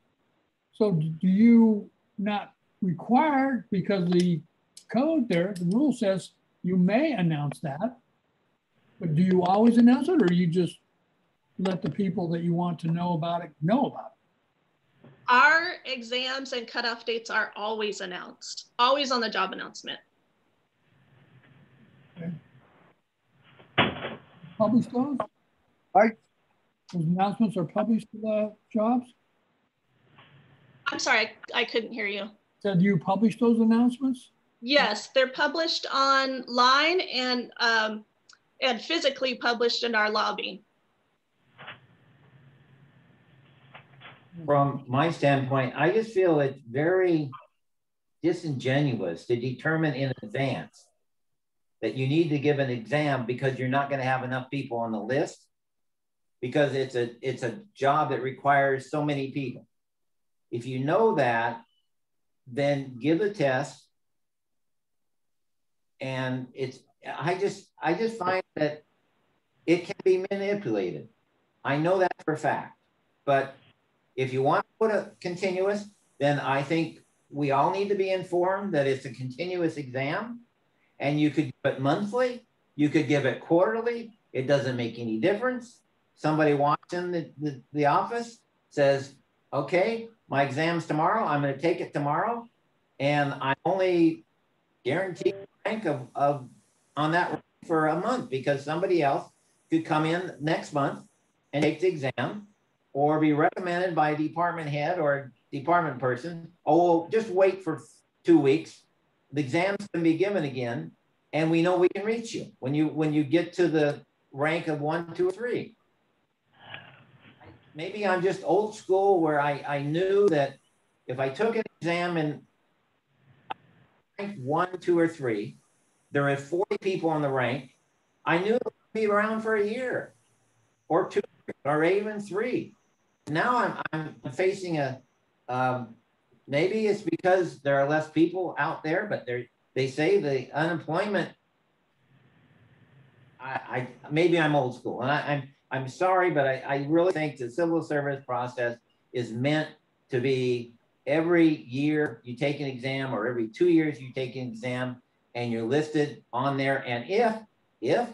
So do you not required, because the code there, the rule says you may announce that, but do you always announce it, or do you just let the people that you want to know about it know about it? Our exams and cutoff dates are always announced, always on the job announcement. Okay. Publish those? Right. Those announcements are published to the jobs? I'm sorry, I couldn't hear you. So do you publish those announcements? Yes, they're published online and physically published in our lobby. From my standpoint, I just feel it's very disingenuous to determine in advance that you need to give an exam because you're not going to have enough people on the list, because it's a job that requires so many people. If you know that, then give a test. And I just find that it can be manipulated. I know that for a fact. But if you want to put a continuous, then I think we all need to be informed that it's a continuous exam, and you could give it monthly, you could give it quarterly. It doesn't make any difference. Somebody walks in the office, says, okay, my exam's tomorrow, I'm going to take it tomorrow, and I only guarantee rank of on that rank for a month, because somebody else could come in next month and take the exam, or be recommended by a department head or department person. Oh, well, just wait for 2 weeks. The exams can be given again, and we know we can reach you when you get to the rank of 1, 2, or 3. Maybe I'm just old school, where I knew that if I took an exam in rank 1, 2, or 3, there are 40 people on the rank, I knew it would be around for a year or 2 or even 3. Now I'm facing maybe it's because there are less people out there, but they say the unemployment, maybe I'm old school, and I'm sorry, but I really think the civil service process is meant to be every year you take an exam, or every 2 years you take an exam, and you're listed on there. And if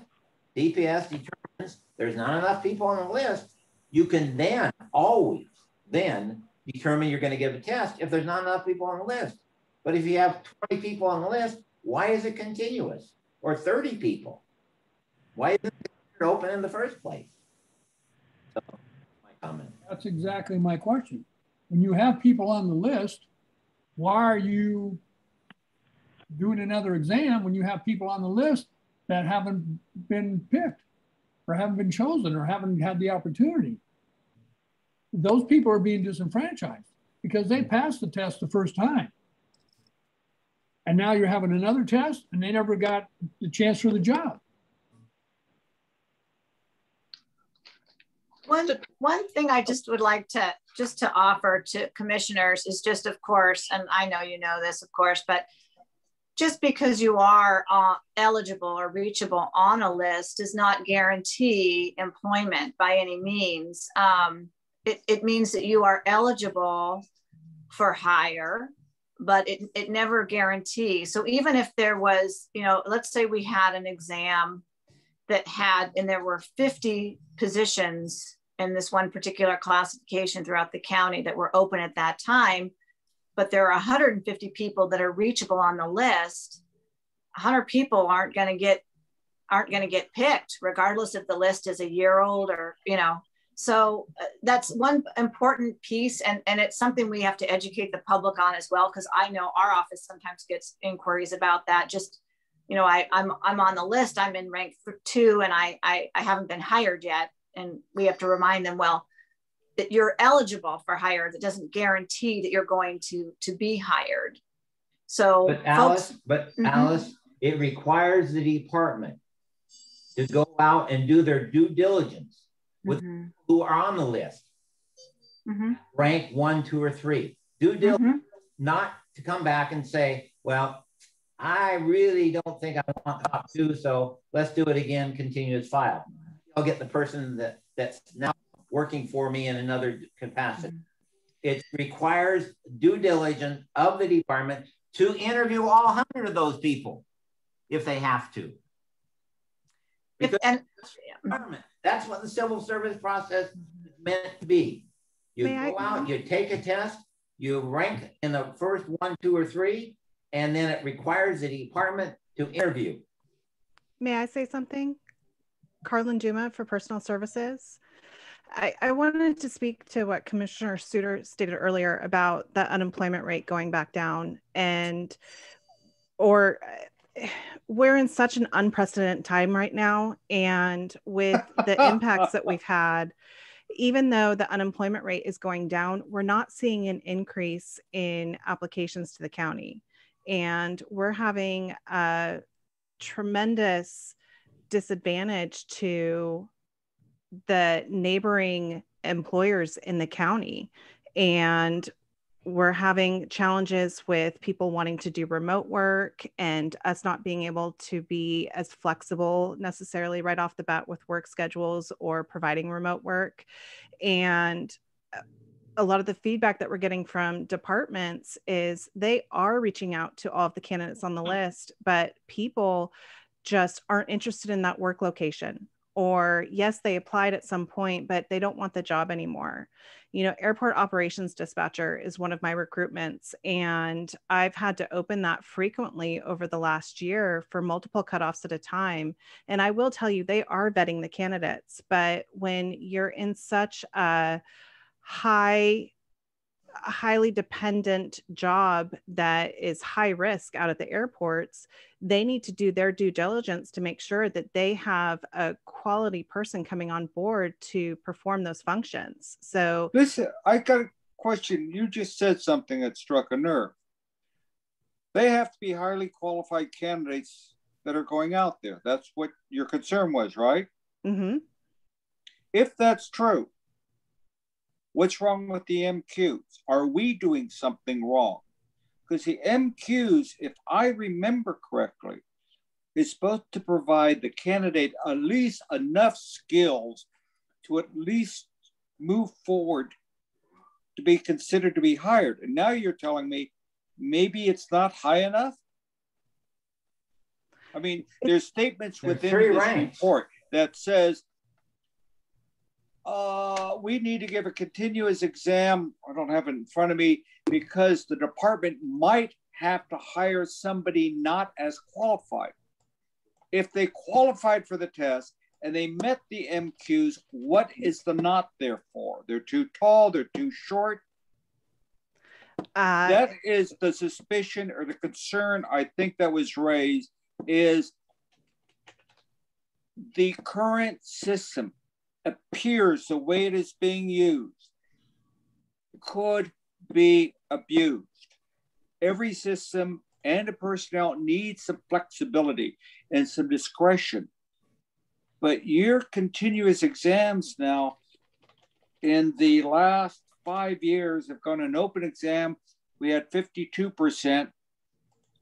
DPS determines there's not enough people on the list, you can then always determine you're going to give a test if there's not enough people on the list. But if you have 20 people on the list, why is it continuous? Or 30 people? Why isn't it open in the first place? So, my comment. That's exactly my question. When you have people on the list, why are you doing another exam when you have people on the list that haven't been picked, or haven't been chosen, or haven't had the opportunity? Those people are being disenfranchised because they passed the test the first time. And now you're having another test and they never got the chance for the job. One thing I just would like to offer to commissioners is just, of course, and I know you know this, of course, but just because you are eligible or reachable on a list does not guarantee employment by any means. It means that you are eligible for hire, but it never guarantees. So even if there was, let's say we had an exam that had, and there were 50 positions in this one particular classification throughout the county that were open at that time, but there are 150 people that are reachable on the list. 100 people aren't going to get picked, regardless if the list is a year old or, you know. So that's one important piece, and it's something we have to educate the public on as well, because I know our office sometimes gets inquiries about that. Just, you know, I'm on the list, I'm in rank 2, and I haven't been hired yet, and we have to remind them, well, that you're eligible for hire. That doesn't guarantee that you're going to be hired. So, but Alice, Alice, it requires the department to go out and do their due diligence with who are on the list, rank 1, 2, or 3. Due diligence, not to come back and say, well, I really don't think I want top 2, so let's do it again, continuous file. I'll get the person that's now working for me in another capacity. It requires due diligence of the department to interview all 100 of those people if they have to. Because that's what the civil service process is meant to be. You go out, you take a test, you rank in the first 1, 2, or 3, and then it requires the department to interview. May I say something? Carlin Juma for Personal Services. I wanted to speak to what Commissioner Suter stated earlier about the unemployment rate going back down, and we're in such an unprecedented time right now, and with the impacts that we've had, even though the unemployment rate is going down, we're not seeing an increase in applications to the county, and we're having a tremendous disadvantage to the neighboring employers in the county. And we're having challenges with people wanting to do remote work and us not being able to be as flexible necessarily right off the bat with work schedules or providing remote work. And a lot of the feedback that we're getting from departments is they are reaching out to all of the candidates on the list, but people just aren't interested in that work location. Or yes, they applied at some point, but they don't want the job anymore. You know, airport operations dispatcher is one of my recruitments, and I've had to open that frequently over the last year for multiple cutoffs at a time. And I will tell you, they are vetting the candidates, but when you're in such a highly dependent job that is high risk out at the airports, they need to do their due diligence to make sure that they have a quality person coming on board to perform those functions. So listen, I got a question. You just said something that struck a nerve. They have to be highly qualified candidates that are going out there. That's what your concern was, right? If that's true, what's wrong with the MQs? Are we doing something wrong? Because the MQs, if I remember correctly, is supposed to provide the candidate at least enough skills to at least move forward to be considered to be hired. And now you're telling me maybe it's not high enough? I mean, there's statements within this report that says, we need to give a continuous exam. I don't have it in front of me because the department might have to hire somebody not as qualified. If they qualified for the test and they met the MQs, what is the not there for? They're too tall, they're too short. That is the suspicion or the concern I think that was raised, is the current system appears the way it is being used could be abused. Every system and the personnel needs some flexibility and some discretion. But your continuous exams now in the last 5 years have gone an open exam. We had 52%.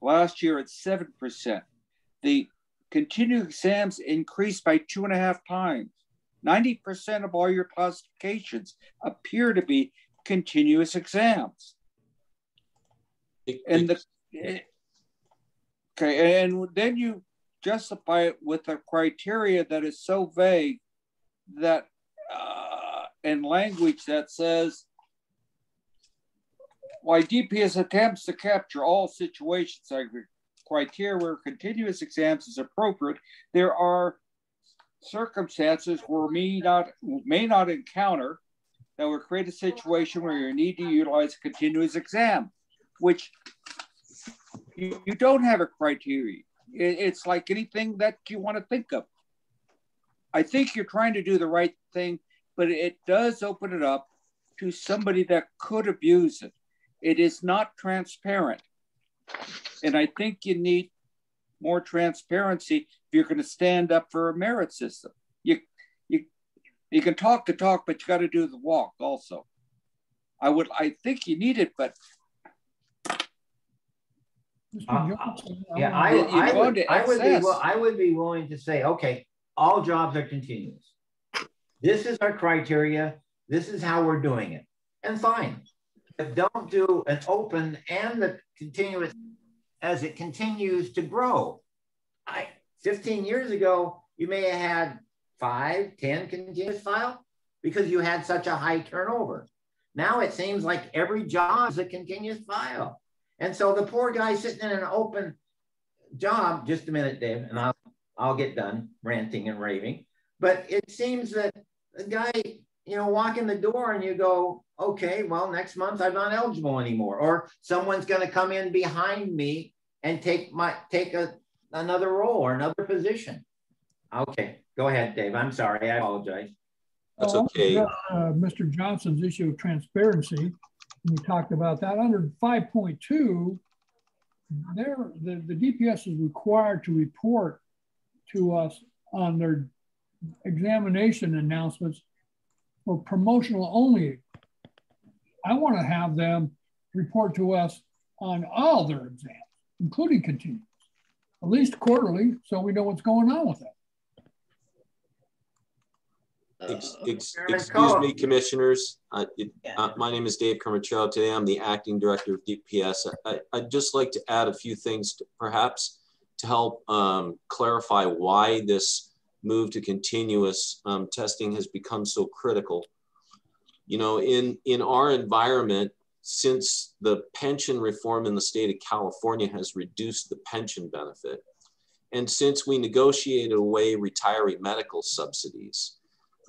Last year it's 7%. The continuous exams increased by 2.5 times. 90% of all your classifications appear to be continuous exams. And then you justify it with a criteria that is so vague that in language that says, while DPS attempts to capture all situations like criteria where continuous exams is appropriate, there are circumstances where may not encounter that will create a situation where you need to utilize a continuous exam, which you don't have a criteria. It's like anything that you want to think of. I think you're trying to do the right thing, but it does open it up to somebody that could abuse it. It is not transparent. And I think you need more transparency if you're going to stand up for a merit system. You can talk the talk, but you got to do the walk also. I think you need it, but I would be willing to say, okay, all jobs are continuous. This is our criteria. This is how we're doing it. And fine. But don't do an open and the continuous as it continues to grow. 15 years ago, you may have had 5, 10 continuous file because you had such a high turnover. Now it seems like every job is a continuous file. And so the poor guy sitting in an open job, just a minute, Dave, and I'll get done ranting and raving. But it seems that the guy, walk in the door and you go, okay, well, next month I'm not eligible anymore. Or someone's going to come in behind me and take another role or another position. Okay, go ahead, Dave. I'm sorry. I apologize. That's okay. Mr. Johnson's issue of transparency. We talked about that under 5.2. The DPS is required to report to us on their examination announcements for promotional only. I want to have them report to us on all their exams, including continuous, at least quarterly, so we know what's going on with it. Excuse me, commissioners. My name is Dave Carmichael. Today I'm the acting director of DPS. I'd just like to add a few things perhaps to help clarify why this move to continuous testing has become so critical. In our environment, since the pension reform in the state of California has reduced the pension benefit, and since we negotiated away retiree medical subsidies,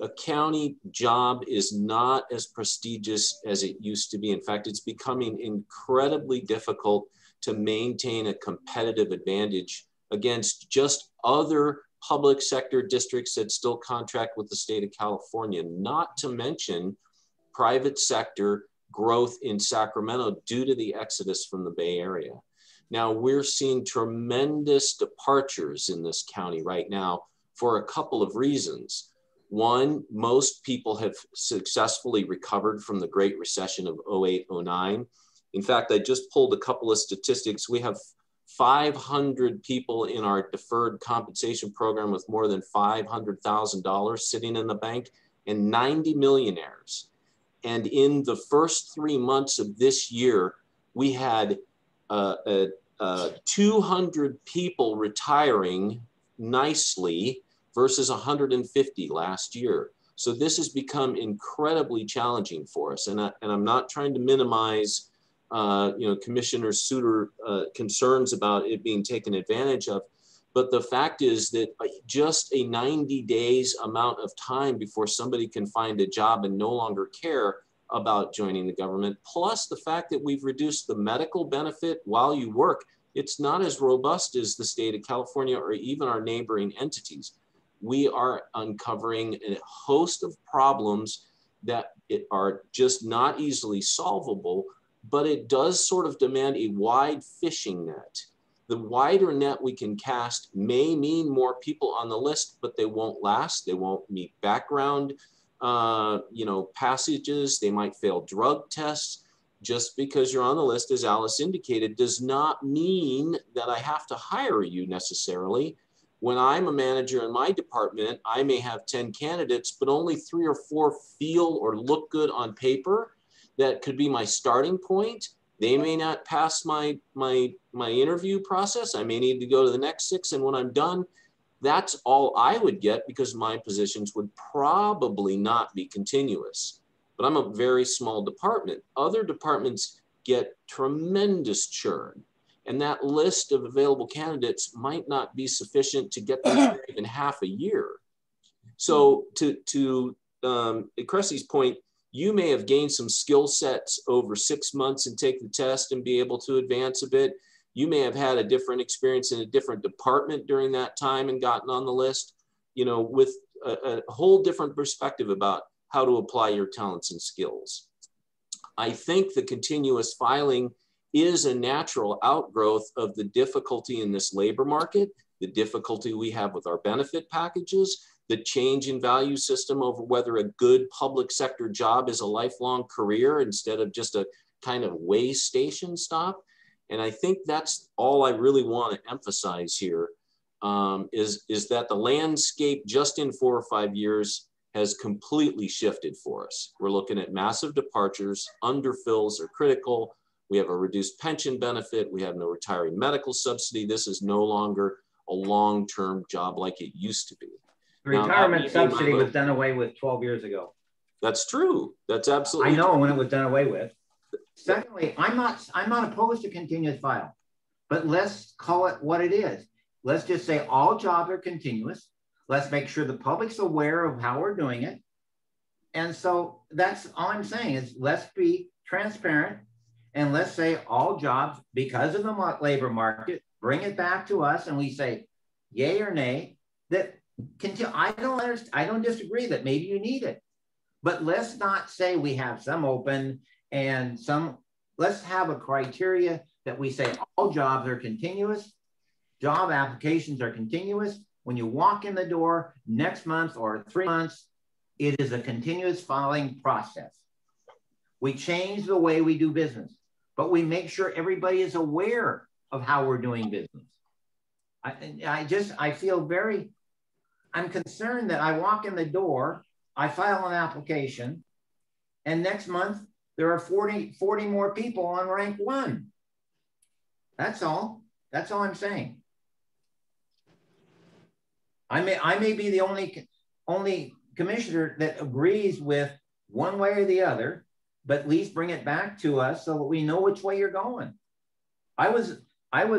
a county job is not as prestigious as it used to be. In fact, it's becoming incredibly difficult to maintain a competitive advantage against just other public sector districts that still contract with the state of California, not to mention private sector growth in Sacramento due to the exodus from the Bay Area. Now, we're seeing tremendous departures in this county right now for a couple of reasons. One, most people have successfully recovered from the Great Recession of 08-09. In fact, I just pulled a couple of statistics. We have 500 people in our deferred compensation program with more than $500,000 sitting in the bank and 90 millionaires. And in the first 3 months of this year, we had 200 people retiring nicely versus 150 last year. So this has become incredibly challenging for us. And I'm not trying to minimize Commissioner Souter concerns about it being taken advantage of. But the fact is that just a 90 days amount of time before somebody can find a job and no longer care about joining the government, plus the fact that we've reduced the medical benefit while you work, it's not as robust as the state of California or even our neighboring entities. We are uncovering a host of problems that are just not easily solvable, but it does sort of demand a wide fishing net. The wider net we can cast may mean more people on the list, but they won't last. They won't meet background, passages. They might fail drug tests. Just because you're on the list, as Alice indicated, does not mean that I have to hire you necessarily. When I'm a manager in my department, I may have 10 candidates, but only 3 or 4 feel or look good on paper. That could be my starting point. They may not pass my interview process. I may need to go to the next 6. And when I'm done, that's all I would get, because my positions would probably not be continuous. But I'm a very small department. Other departments get tremendous churn. And that list of available candidates might not be sufficient to get them through even half a year. So to Cressy's point, you may have gained some skill sets over 6 months and take the test and be able to advance a bit. You may have had a different experience in a different department during that time and gotten on the list, you know, with a whole different perspective about how to apply your talents and skills. I think the continuous filing is a natural outgrowth of the difficulty in this labor market, the difficulty we have with our benefit packages, the change in value system over whether a good public sector job is a lifelong career instead of just a kind of way station stop. And I think that's all I really want to emphasize here, is that the landscape just in 4 or 5 years has completely shifted for us. We're looking at massive departures, underfills are critical. We have a reduced pension benefit. We have no retiree medical subsidy. This is no longer a long-term job like it used to be. The retirement subsidy was done away with 12 years ago. That's true. That's absolutely I know true. when it was done away with. Secondly, I'm not opposed to continuous file, but let's call it what it is. Let's just say all jobs are continuous. Let's make sure the public's aware of how we're doing it. And so that's all I'm saying is let's be transparent and let's say all jobs, because of the labor market, bring it back to us and we say yay or nay. That I don't disagree that maybe you need it, but let's not say we have some open and some. Let's have a criteria that we say all jobs are continuous, job applications are continuous. When you walk in the door next month or 3 months, it is a continuous filing process. We change the way we do business, but we make sure everybody is aware of how we're doing business. I feel very, I'm concerned that I walk in the door, I file an application, and next month there are 40 more people on rank 1. That's all. That's all I'm saying. I may be the only commissioner that agrees with one way or the other, but at least bring it back to us so that we know which way you're going. I was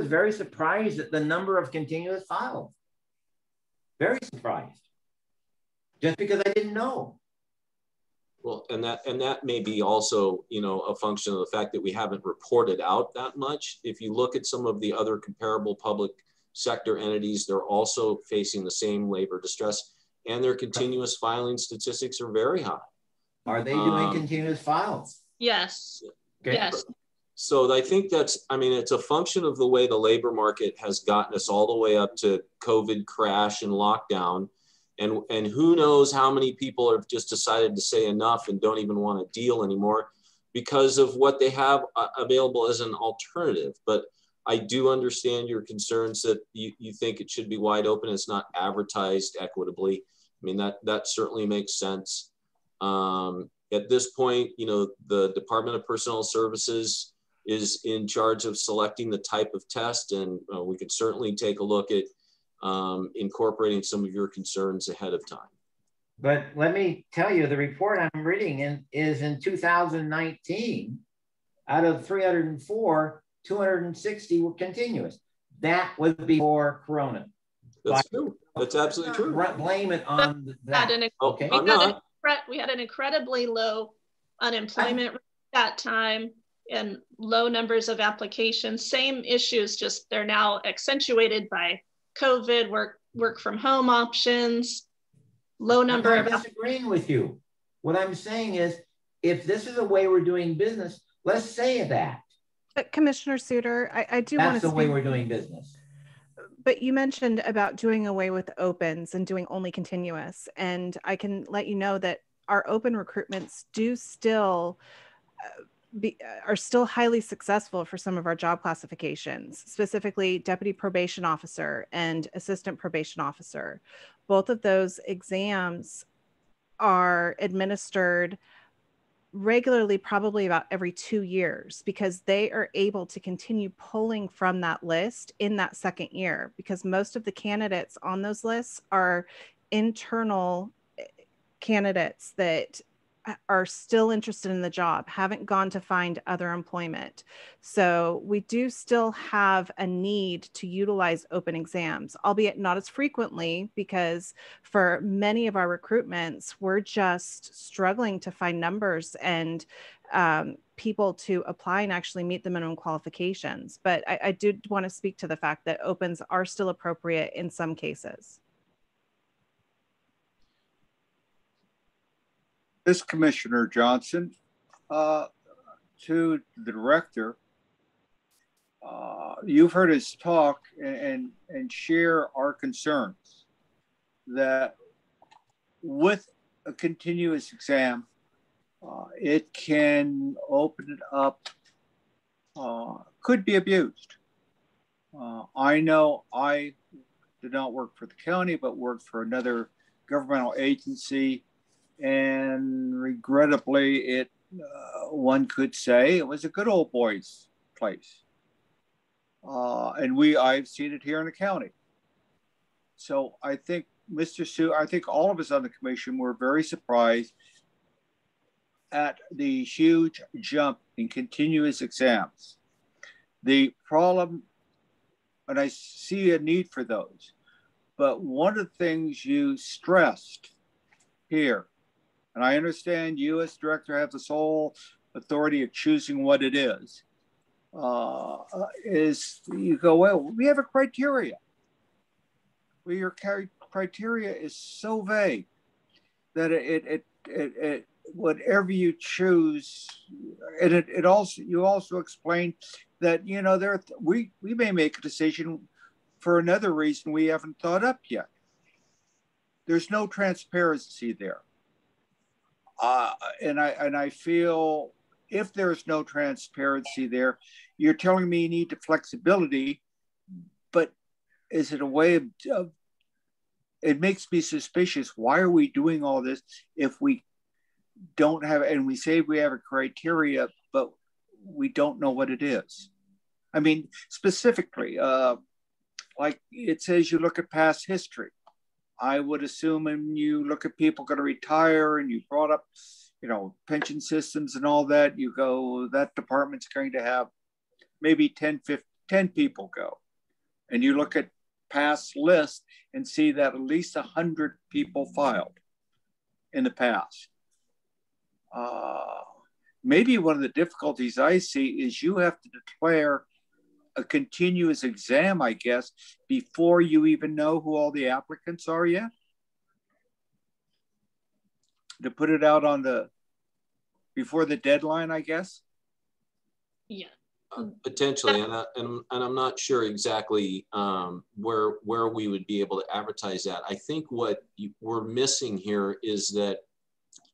very surprised at the number of continuous files. Very surprised. Just because I didn't know. Well, and that may be also, you know, a function of the fact that we haven't reported out that much. If you look at some of the other comparable public sector entities, they're also facing the same labor distress, and their continuous filing statistics are very high. Are they doing continuous files? Yes. Okay. Yes. So I think that's, I mean, it's a function of the way the labor market has gotten us all the way up to COVID crash and lockdown. And who knows how many people have just decided to say enough and don't even want to deal anymore because of what they have available as an alternative. But I do understand your concerns that you think it should be wide open. It's not advertised equitably. I mean, that certainly makes sense. At this point, you know, the Department of Personnel Services is in charge of selecting the type of test, and we could certainly take a look at incorporating some of your concerns ahead of time. But let me tell you, the report I'm reading is in 2019, out of 304, 260 were continuous. That was before Corona. That's true. That's absolutely true. Blame it on that. Okay. We had an incredibly low unemployment rate at that time and low numbers of applications. Same issues, just they're now accentuated by COVID, work from home options, low number of. I'm not disagreeing with you. What I'm saying is, if this is the way we're doing business, let's say that. But Commissioner Suter, I do want to. That's the way we're doing business. But you mentioned about doing away with opens and doing only continuous. And I can let you know that our open recruitments do still are still highly successful for some of our job classifications, specifically Deputy Probation Officer and Assistant Probation Officer. Both of those exams are administered regularly, probably about every 2 years, because they are able to continue pulling from that list in that second year, because most of the candidates on those lists are internal candidates that are still interested in the job, haven't gone to find other employment. So we do still have a need to utilize open exams, albeit not as frequently, because for many of our recruitments, we're just struggling to find numbers and people to apply and actually meet the minimum qualifications. But I do want to speak to the fact that opens are still appropriate in some cases. This Commissioner Johnson, to the director, you've heard us talk and share our concerns that with a continuous exam, it can open it up, could be abused. I know I did not work for the county, but worked for another governmental agency. And regrettably, it one could say it was a good old boys place. And I've seen it here in the county. So I think I think all of us on the commission were very surprised at the huge jump in continuous exams. The problem, and I see a need for those, but one of the things you stressed here, and I understand you as director have the sole authority of choosing what it is you go, well, we have a criteria. Well, your criteria is so vague that it whatever you choose, and you also explain that, you know, we may make a decision for another reason we haven't thought up yet. There's no transparency there. And I feel if there's no transparency there, you're telling me you need the flexibility, but is it a way of it makes me suspicious. Why are we doing all this if we don't have, and we say we have a criteria, but we don't know what it is? I mean, specifically, like it says you look at past history. I would assume when you look at people going to retire and you brought up, you know, pension systems and all that, you go, that department's going to have maybe 10 people go. And you look at past lists and see that at least 100 people filed in the past. Maybe one of the difficulties I see is you have to declare a continuous exam, I guess, before you even know who all the applicants are yet? To put it out on before the deadline, I guess? Yeah. Potentially, and I'm not sure exactly where we would be able to advertise that. I think what we're missing here is that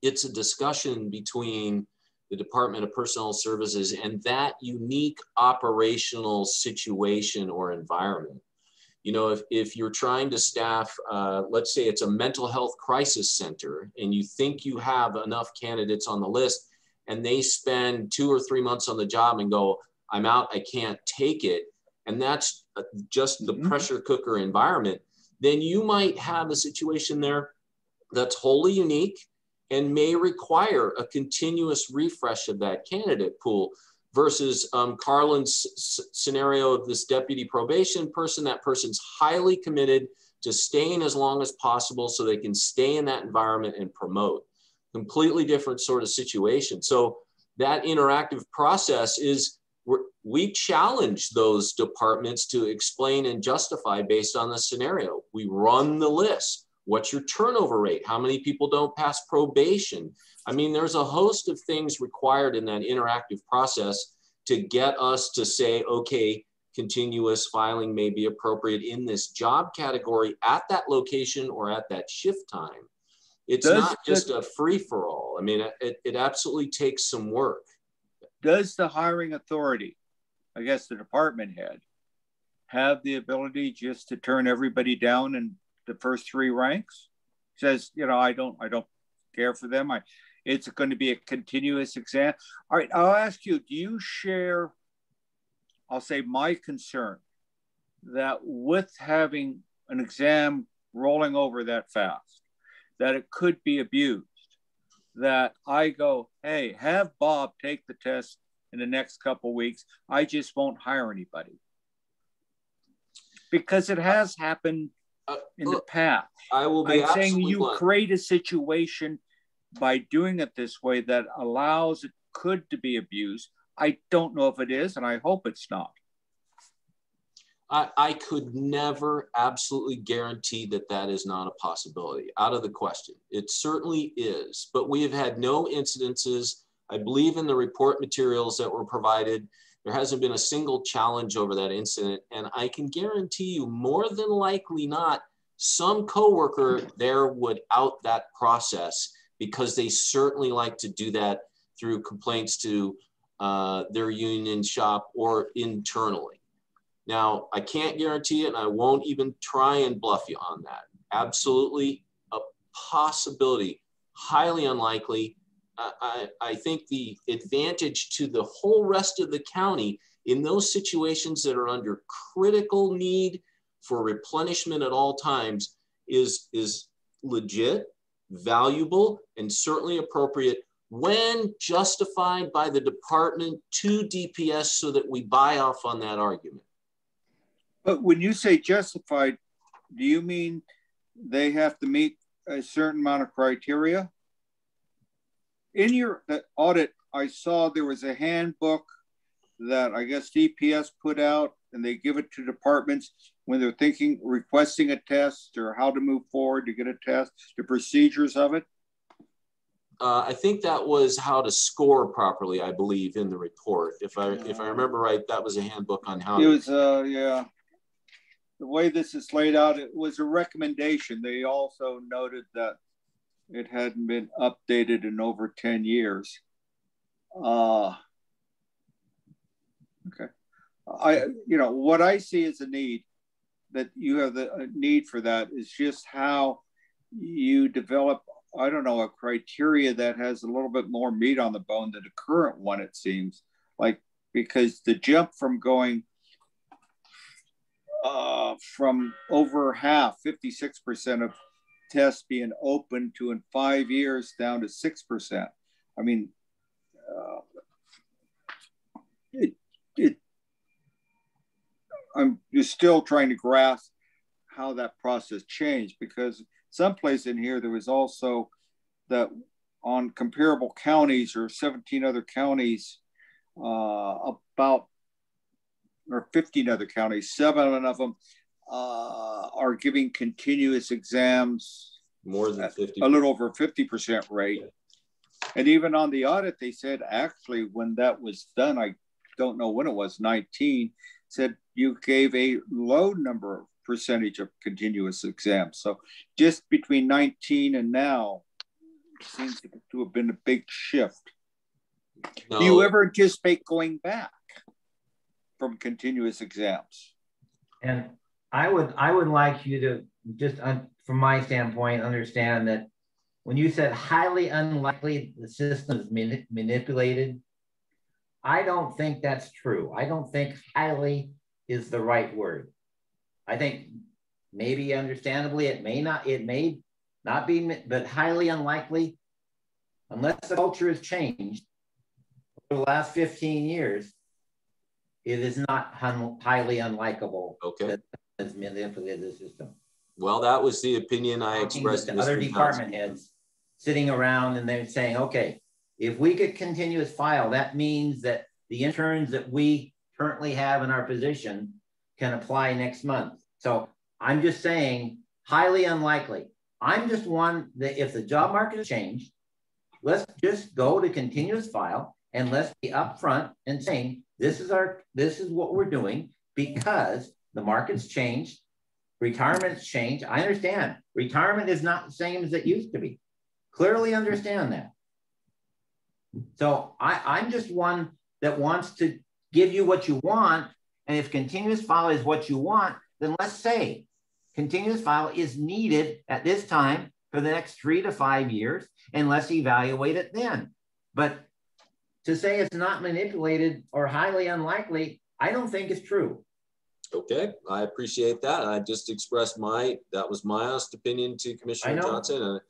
it's a discussion between the Department of Personnel Services and that unique operational situation or environment. You know, if you're trying to staff, let's say it's a mental health crisis center, and you think you have enough candidates on the list, and they spend 2 or 3 months on the job and go, I'm out, I can't take it, and that's just the pressure cooker environment, then you might have a situation there that's wholly unique and may require a continuous refresh of that candidate pool versus Carlin's scenario of this deputy probation person. That person's highly committed to staying as long as possible so they can stay in that environment and promote. Completely different sort of situation. So that interactive process is, we challenge those departments to explain and justify based on the scenario. We run the list. What's your turnover rate? How many people don't pass probation? I mean, there's a host of things required in that interactive process to get us to say, okay, continuous filing may be appropriate in this job category at that location or at that shift time. It's not just a free-for-all. I mean, it absolutely takes some work. Does the hiring authority, I guess the department head, have the ability just to turn everybody down in the first 3 ranks? Says, you know, I don't care for them. it's going to be a continuous exam. All right, I'll ask you, do you share, I'll say my concern that with having an exam rolling over that fast, that it could be abused, that I go, hey, have Bob take the test in the next couple of weeks. I just won't hire anybody. Because it has happened in the past. I will be I'm saying you blunt. create a situation by doing it this way that allows it could to be abused. I don't know if it is, and I hope it's not. I could never absolutely guarantee that that is not a possibility, out of the question. It certainly is, but we have had no incidences. I believe in the report materials that were provided, there hasn't been a single challenge over that incident. And I can guarantee you, more than likely not, some coworker there would out that process, because they certainly like to do that through complaints to their union shop or internally. Now, I can't guarantee it, and I won't even try and bluff you on that. Absolutely a possibility, highly unlikely. I think the advantage to the whole rest of the county in those situations that are under critical need for replenishment at all times is legit, valuable, and certainly appropriate when justified by the department to DPS, so that we buy off on that argument. But when you say justified, do you mean they have to meet a certain amount of criteria? In your audit, I saw there was a handbook that I guess DPS put out, and they give it to departments when they're requesting a test or how to move forward to get a test, the procedures of it. I think that was how to score properly, I believe, in the report. If I remember right, that was a handbook on how. It was, yeah. The way this is laid out, it was a recommendation. They also noted that it hadn't been updated in over 10 years. Okay. What I see as a need, that you have a need for that, is just how you develop, I don't know, a criteria that has a little bit more meat on the bone than the current one, it seems. Like, because the jump from going from over half, 56% of tests being open to in 5 years down to 6%. I mean, I'm just still trying to grasp how that process changed, because someplace in here there was also that on comparable counties or 17 other counties, or 15 other counties, 7 of them are giving continuous exams, more than 50%, a little over 50% rate. And even on the audit, they said, actually, when that was done, I don't know when it was, 19, said you gave a low percentage of continuous exams. So just between 19 and now, it seems to have been a big shift. No. Do you ever anticipate going back from continuous exams? And I would like you to just, from my standpoint, understand that when you said highly unlikely the system is manipulated, I don't think that's true. I don't think highly is the right word. I think maybe understandably it may not be, but highly unlikely, unless the culture has changed over the last 15 years, it is not highly unlikable. Okay. That has manipulated the system. Well, that was the opinion I expressed. To other department heads sitting around and they're saying, okay, if we get continuous file, that means that the interns that we currently have in our position can apply next month. So I'm just saying highly unlikely. I'm just one that if the job market has changed, let's just go to continuous file and let's be upfront and saying, this is what we're doing because the market's changed, retirement's changed. I understand retirement is not the same as it used to be. Clearly understand that. So I'm just one that wants to give you what you want. And if continuous file is what you want, then let's say continuous file is needed at this time for the next 3 to 5 years, and let's evaluate it then. But to say it's not manipulated or highly unlikely, I don't think it's true. Okay, I appreciate that. I just expressed that was my honest opinion to Commissioner Johnson,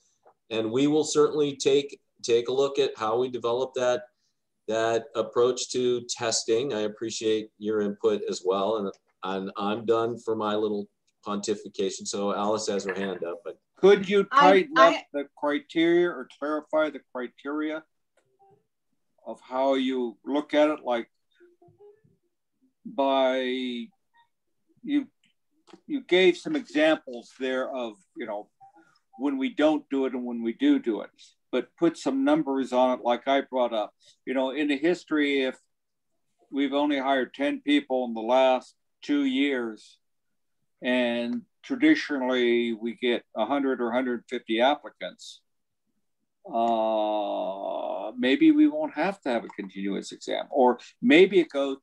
and we will certainly take a look at how we develop that approach to testing. I appreciate your input as well, and I'm done for my little pontification. So Alice has her hand up. But could you tighten up the criteria or clarify the criteria of how you look at it? Like you gave some examples there of, when we don't do it and when we do it, but put some numbers on it like I brought up. In the history, if we've only hired 10 people in the last 2 years, and traditionally we get 100 or 150 applicants, maybe we won't have to have a continuous exam, or maybe it goes,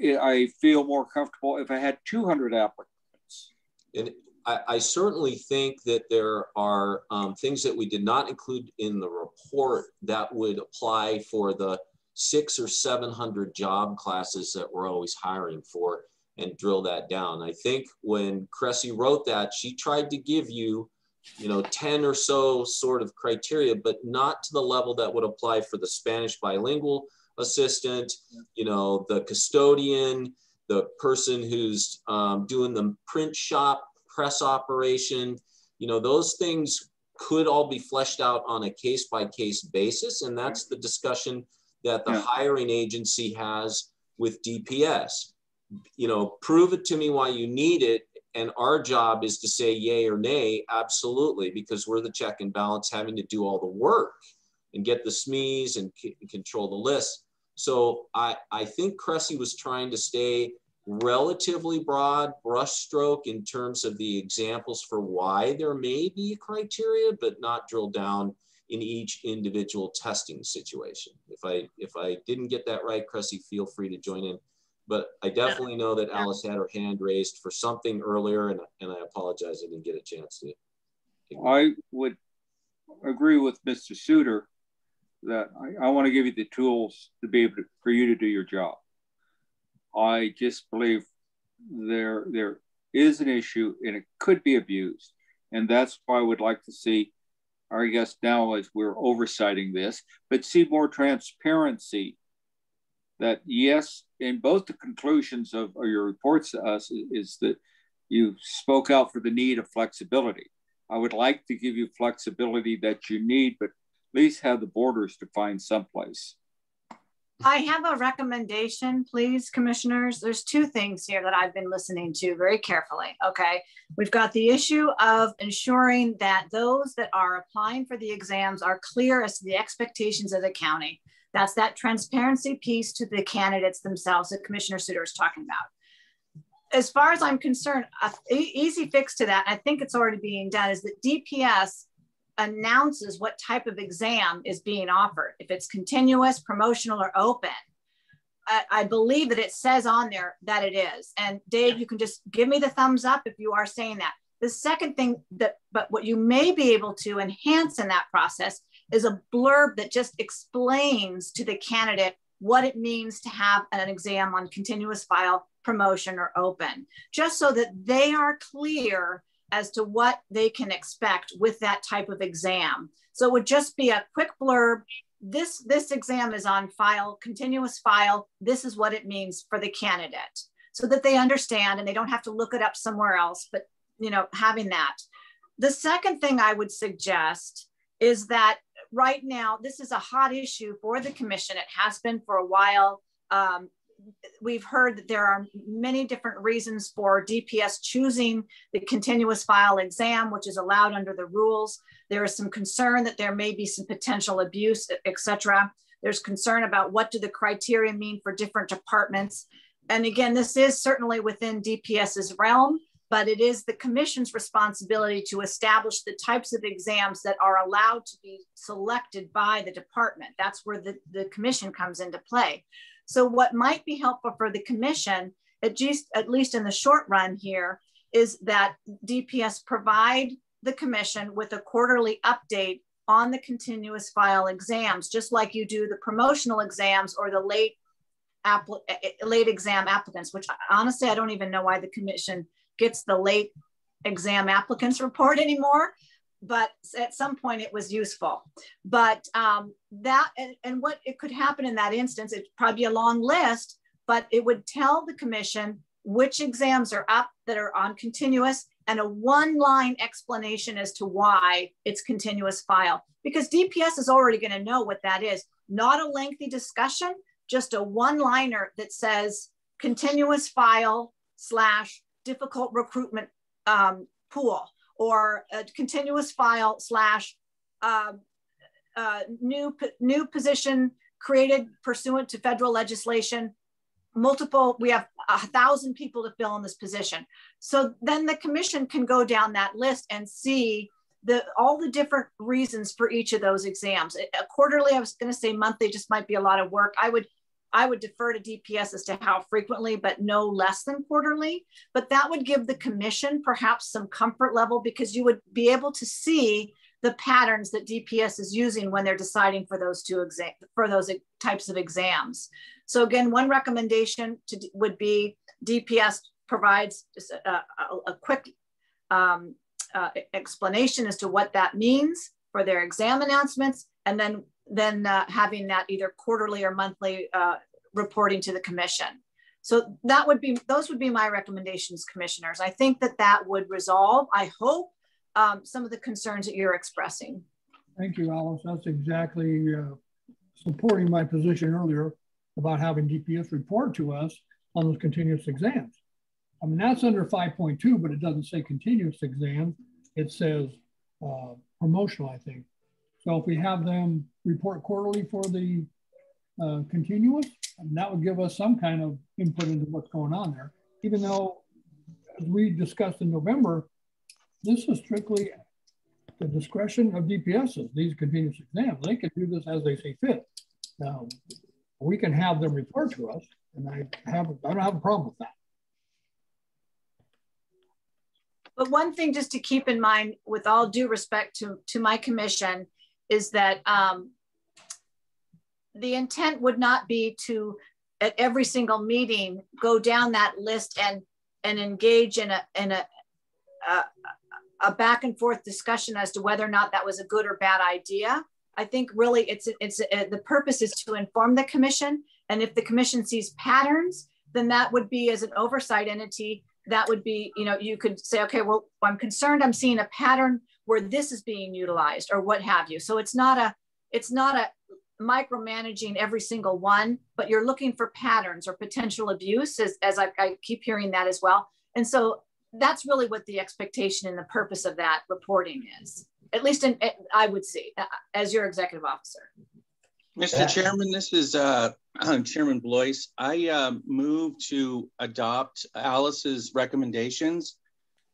I feel more comfortable if I had 200 applicants. And I certainly think that there are things that we did not include in the report that would apply for the 600 or 700 job classes that we're always hiring for, and drill that down. I think when Cressy wrote that, she tried to give you, 10 or so sort of criteria, but not to the level that would apply for the Spanish bilingual assistant, the custodian, the person who's doing the print shop, press operation. Those things could all be fleshed out on a case-by-case basis, and that's the discussion that the hiring agency has with DPS. Prove it to me why you need it, and our job is to say yay or nay, absolutely, because we're the check and balance having to do all the work and get the SMEs and control the list. So I think Cressy was trying to stay relatively broad brushstroke in terms of the examples for why there may be criteria, but not drill down in each individual testing situation. If I didn't get that right, Cressy, feel free to join in. But I definitely know that Alice had her hand raised for something earlier, and I apologize I didn't get a chance to. I would agree with Mr. Suter that I want to give you the tools to be able to, for you to do your job. I just believe there is an issue and it could be abused. And that's why I would like to see, I guess now as we're oversighting this, but see more transparency that yes, in both the conclusions of your reports to us is that you spoke out for the need of flexibility. I would like to give you flexibility that you need, but at least have the borders defined someplace. I have a recommendation, please, commissioners. There's 2 things here that I've been listening to very carefully, okay? We've got the issue of ensuring that those that are applying for the exams are clear as to the expectations of the county. That's that transparency piece to the candidates themselves that Commissioner Suter is talking about. As far as I'm concerned, an easy fix to that, I think it's already being done, is that DPS announces what type of exam is being offered. If it's continuous, promotional, or open. I believe that it says on there that it is. And Dave, you can just give me the thumbs up if you are saying that. The second thing but what you may be able to enhance in that process is a blurb that just explains to the candidate what it means to have an exam on continuous file, promotion, or open, just so that they are clear as to what they can expect with that type of exam. So it would just be a quick blurb. This exam is on file, continuous file. This is what it means for the candidate, so that they understand and they don't have to look it up somewhere else, but having that. The second thing I would suggest is that right now, this is a hot issue for the commission. It has been for a while. We've heard that there are many different reasons for DPS choosing the continuous file exam, which is allowed under the rules. There is some concern that there may be some potential abuse, etc. There's concern about what do the criteria mean for different departments. And again, this is certainly within DPS's realm, but it is the commission's responsibility to establish the types of exams that are allowed to be selected by the department. That's where the commission comes into play. So what might be helpful for the commission, at least in the short run here, is that DPS provide the commission with a quarterly update on the continuous file exams, just like you do the promotional exams or the late exam applicants, which honestly, I don't even know why the commission gets the late exam applicants report anymore, but at some point it was useful. But that, and what it could happen in that instance, it'd probably be a long list, but it would tell the commission which exams are up that are on continuous and a one-line explanation as to why it's continuous file. Because DPS is already going to know what that is. Not a lengthy discussion, just a one-liner that says continuous file / difficult recruitment pool, or a continuous file / new position created pursuant to federal legislation. We have 1,000 people to fill in this position. So then the commission can go down that list and see all the different reasons for each of those exams. Quarterly, I was going to say monthly, just might be a lot of work. I would defer to DPS as to how frequently, but no less than quarterly. But that would give the commission perhaps some comfort level, because you would be able to see the patterns that DPS is using when they're deciding for those types of exams. So again, one recommendation would be DPS provides a quick explanation as to what that means for their exam announcements, and then having that either quarterly or monthly reporting to the commission. So those would be my recommendations, commissioners. I think that would resolve, I hope, some of the concerns that you're expressing. Thank you, Alice. That's exactly supporting my position earlier about having DPS report to us on those continuous exams. I mean, that's under 5.2, but it doesn't say continuous exams. It says promotional, I think. So if we have them report quarterly for the continuous, that would give us some kind of input into what's going on there. Even though, as we discussed in November, this is strictly the discretion of DPSs, these continuous exams. They can do this as they see fit. Now, we can have them report to us, and I don't have a problem with that. But one thing just to keep in mind, with all due respect to my commission, is that the intent would not be to, at every single meeting, go down that list and engage in a back and forth discussion as to whether or not that was a good or bad idea. I think really the purpose is to inform the commission. And if the commission sees patterns, then that would be, as an oversight entity, that would be, you could say, okay, well, I'm concerned I'm seeing a pattern where this is being utilized or what have you. So it's not a micromanaging every single one, but you're looking for patterns or potential abuse, as I keep hearing that as well. And so that's really what the expectation and the purpose of that reporting is, at least I would see, as your executive officer. Mr. Chairman, this is Chairman Blois. I move to adopt Alice's recommendations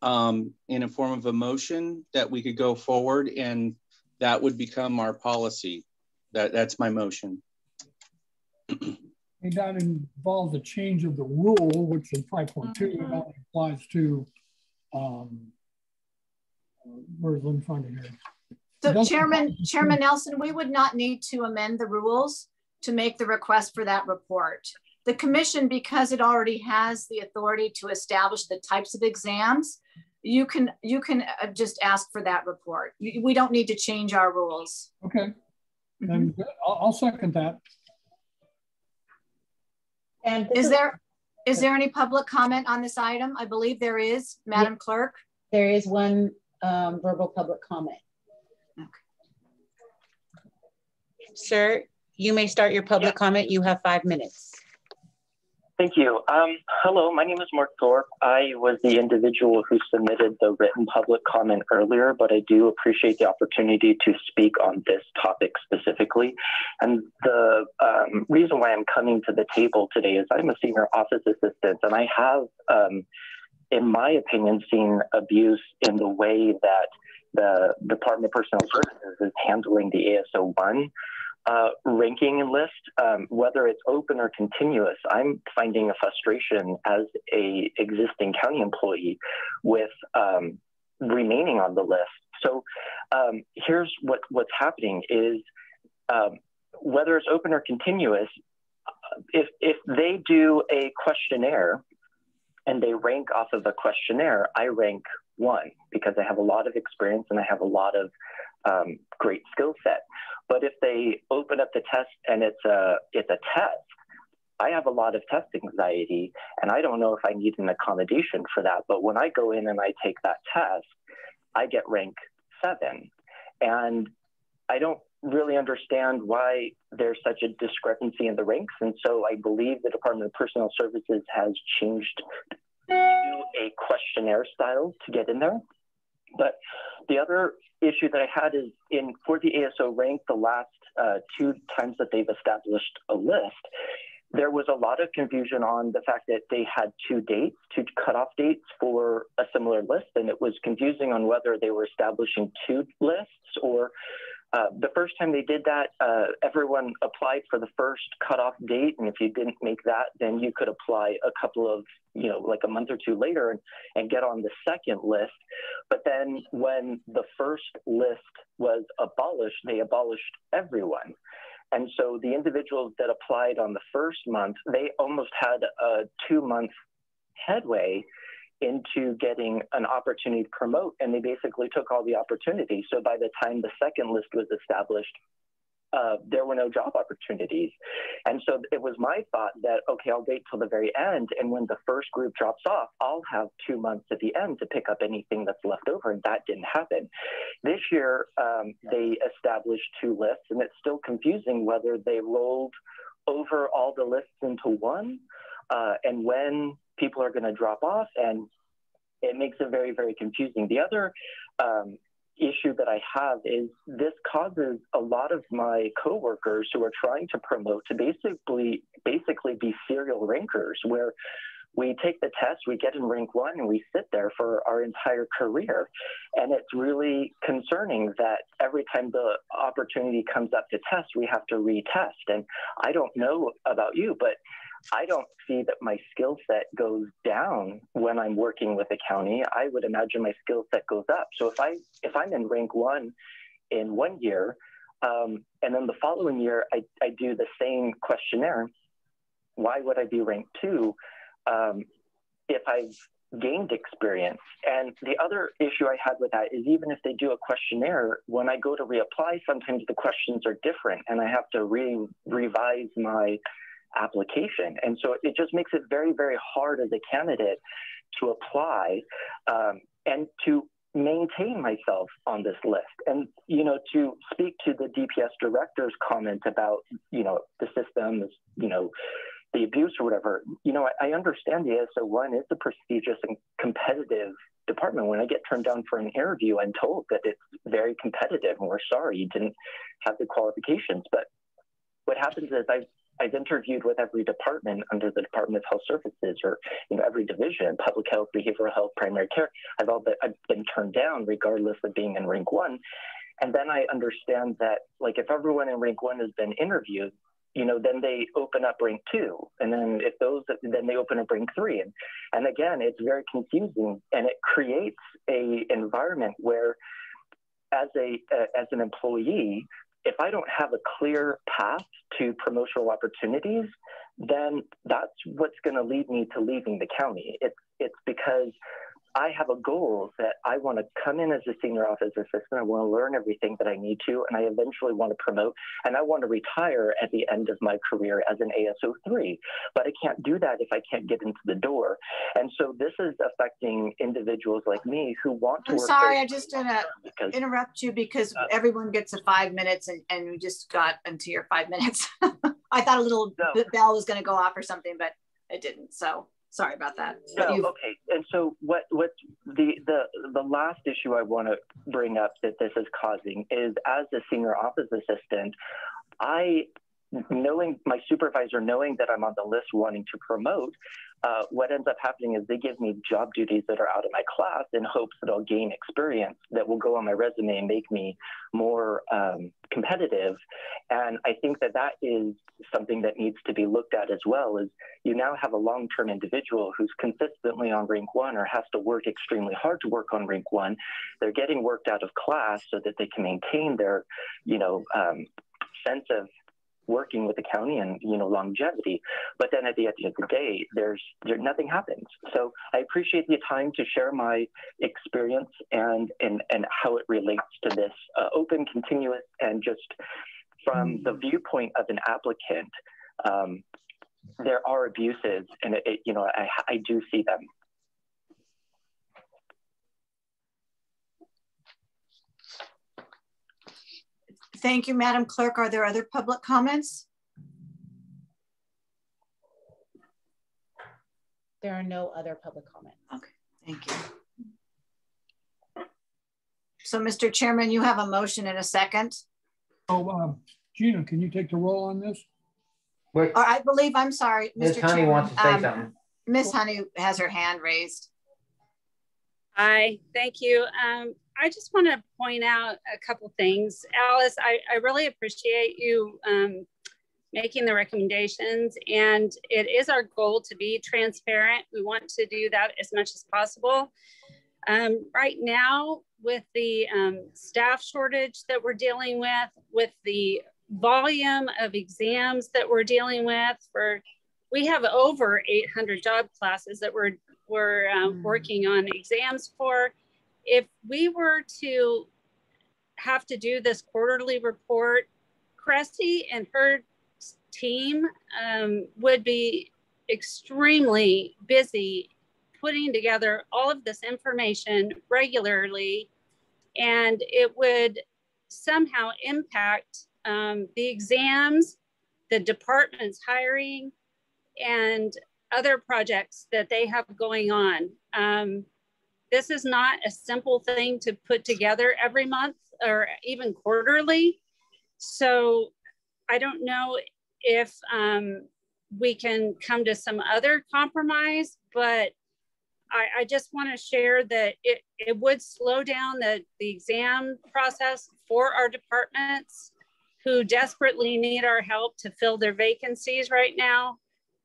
in a form of a motion that we could go forward, and that would become our policy. That's my motion. And that involves a change of the rule, which in 5.2 that applies to, let me find it here. So Chairman Nelson, we would not need to amend the rules to make the request for that report. The commission, because it already has the authority to establish the types of exams, you can just ask for that report. We don't need to change our rules. Okay, then I'll second that. And is there any public comment on this item? I believe there is, Madam Clerk. There is one verbal public comment. Okay. Sir, you may start your public comment. You have 5 minutes. Thank you. Hello, my name is Mark Thorpe. I was the individual who submitted the written public comment earlier, but I do appreciate the opportunity to speak on this topic specifically. And the reason why I'm coming to the table today is I'm a senior office assistant, and I have, in my opinion, seen abuse in the way that the Department of Personnel Services is handling the AS01 ranking list, whether it's open or continuous. I'm finding a frustration as a existing county employee with remaining on the list. So here's what's happening is whether it's open or continuous, if they do a questionnaire and they rank off of a questionnaire, I rank 1 because I have a lot of experience and I have a lot of great skill set. But if they open up the test and it's a test, I have a lot of test anxiety and I don't know if I need an accommodation for that. But when I go in and I take that test, I get rank 7. And I don't really understand why there's such a discrepancy in the ranks. And so I believe the Department of Personnel Services has changed to a questionnaire style to get in there. But the other issue that I had is for the ASO rank, the last 2 times that they've established a list, there was a lot of confusion on the fact that they had 2 cutoff dates for a similar list. And it was confusing on whether they were establishing 2 lists or the first time they did that, everyone applied for the first cutoff date. And if you didn't make that, then you could apply a couple of, like a month or 2 later and get on the second list. But then when the first list was abolished, they abolished everyone. And so the individuals that applied on the first month, they almost had a 2-month headway into getting an opportunity to promote, and they basically took all the opportunities. So by the time the second list was established, there were no job opportunities. And so it was my thought that, okay, I'll wait till the very end, and when the first group drops off, I'll have 2 months at the end to pick up anything that's left over, and that didn't happen. This year, they established 2 lists, and it's still confusing whether they rolled over all the lists into one, and when people are going to drop off, and it makes it very, very confusing. The other issue that I have is this causes a lot of my coworkers who are trying to promote to basically be serial rankers, where we take the test, we get in rank 1, and we sit there for our entire career. And it's really concerning that every time the opportunity comes up to test, we have to retest. And I don't know about you, but I don't see that my skill set goes down when I'm working with a county. I would imagine my skill set goes up. So if I'm in rank 1 in 1 year, and then the following year I do the same questionnaire, why would I be rank 2 if I've gained experience? And the other issue I had with that is even if they do a questionnaire, when I go to reapply, sometimes the questions are different and I have to revise my application. And so it just makes it very, very hard as a candidate to apply and to maintain myself on this list. And, to speak to the DPS director's comment about, the system is, the abuse or whatever, I understand the ASO1 is a prestigious and competitive department. When I get turned down for an interview, I'm told that it's very competitive and we're sorry you didn't have the qualifications. But what happens is I've interviewed with every department under the Department of Health Services, or every division, public health, behavioral health, primary care. I've been turned down regardless of being in rank 1. And then I understand that, like, if everyone in rank 1 has been interviewed, then they open up rank 2, and then then they open up rank 3, and again, it's very confusing, and it creates a environment where, as an employee, if I don't have a clear path to promotional opportunities, then that's what's going to lead me to leaving the county. It's because I have a goal that I want to come in as a senior office assistant. I want to learn everything that I need to, and I eventually want to promote, and I want to retire at the end of my career as an ASO3. But I can't do that if I can't get into the door. And so this is affecting individuals like me who want to work. I'm sorry, I just interrupt you because everyone gets a 5 minutes and we just got into your 5 minutes. I thought a little bell was going to go off or something, but it didn't. So sorry about that. No, okay. And so what's the last issue I want to bring up that this is causing is, as a senior office assistant, knowing my supervisor, knowing that I'm on the list wanting to promote, what ends up happening is they give me job duties that are out of my class in hopes that I'll gain experience that will go on my resume and make me more competitive. And I think that that is something that needs to be looked at as well. Is you now have a long-term individual who's consistently on rank 1 or has to work extremely hard to work on rank 1. They're getting worked out of class so that they can maintain their, sense of working with the county and longevity, but then at the end of the day, nothing happens. So I appreciate the time to share my experience and how it relates to this open, continuous, and just from the viewpoint of an applicant, there are abuses, and I do see them. Thank you, Madam Clerk. Are there other public comments? There are no other public comments. Okay, thank you. So, Mr. Chairman, you have a motion and a second. Oh, Gina, can you take the roll on this? Or I believe, I'm sorry, Mr. Chairman. Honey wants to say something. Ms. Honey has her hand raised. Hi, thank you. I just want to point out a couple things. Alice, I really appreciate you making the recommendations, and it is our goal to be transparent. We want to do that as much as possible. Right now, with the staff shortage that we're dealing with the volume of exams that we're dealing with, we have over 800 job classes that we're working on exams for. If we were to have to do this quarterly report, Cressy and her team would be extremely busy putting together all of this information regularly, and it would somehow impact the exams, the department's hiring, and other projects that they have going on. This is not a simple thing to put together every month or even quarterly. So I don't know if we can come to some other compromise, but I just want to share that it would slow down the exam process for our departments who desperately need our help to fill their vacancies right now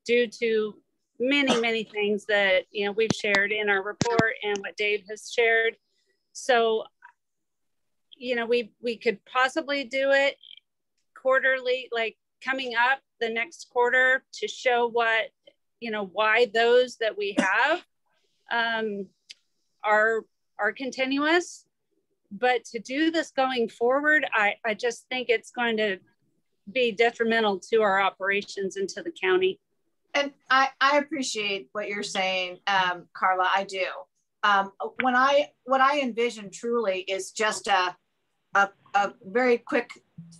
due to many things that we've shared in our report and what Dave has shared. So we could possibly do it quarterly, like coming up the next quarter, to show what why those that we have are continuous. But to do this going forward, I just think it's going to be detrimental to our operations and to the county. And I appreciate what you're saying, Carla, I do. What I envision truly is just a very quick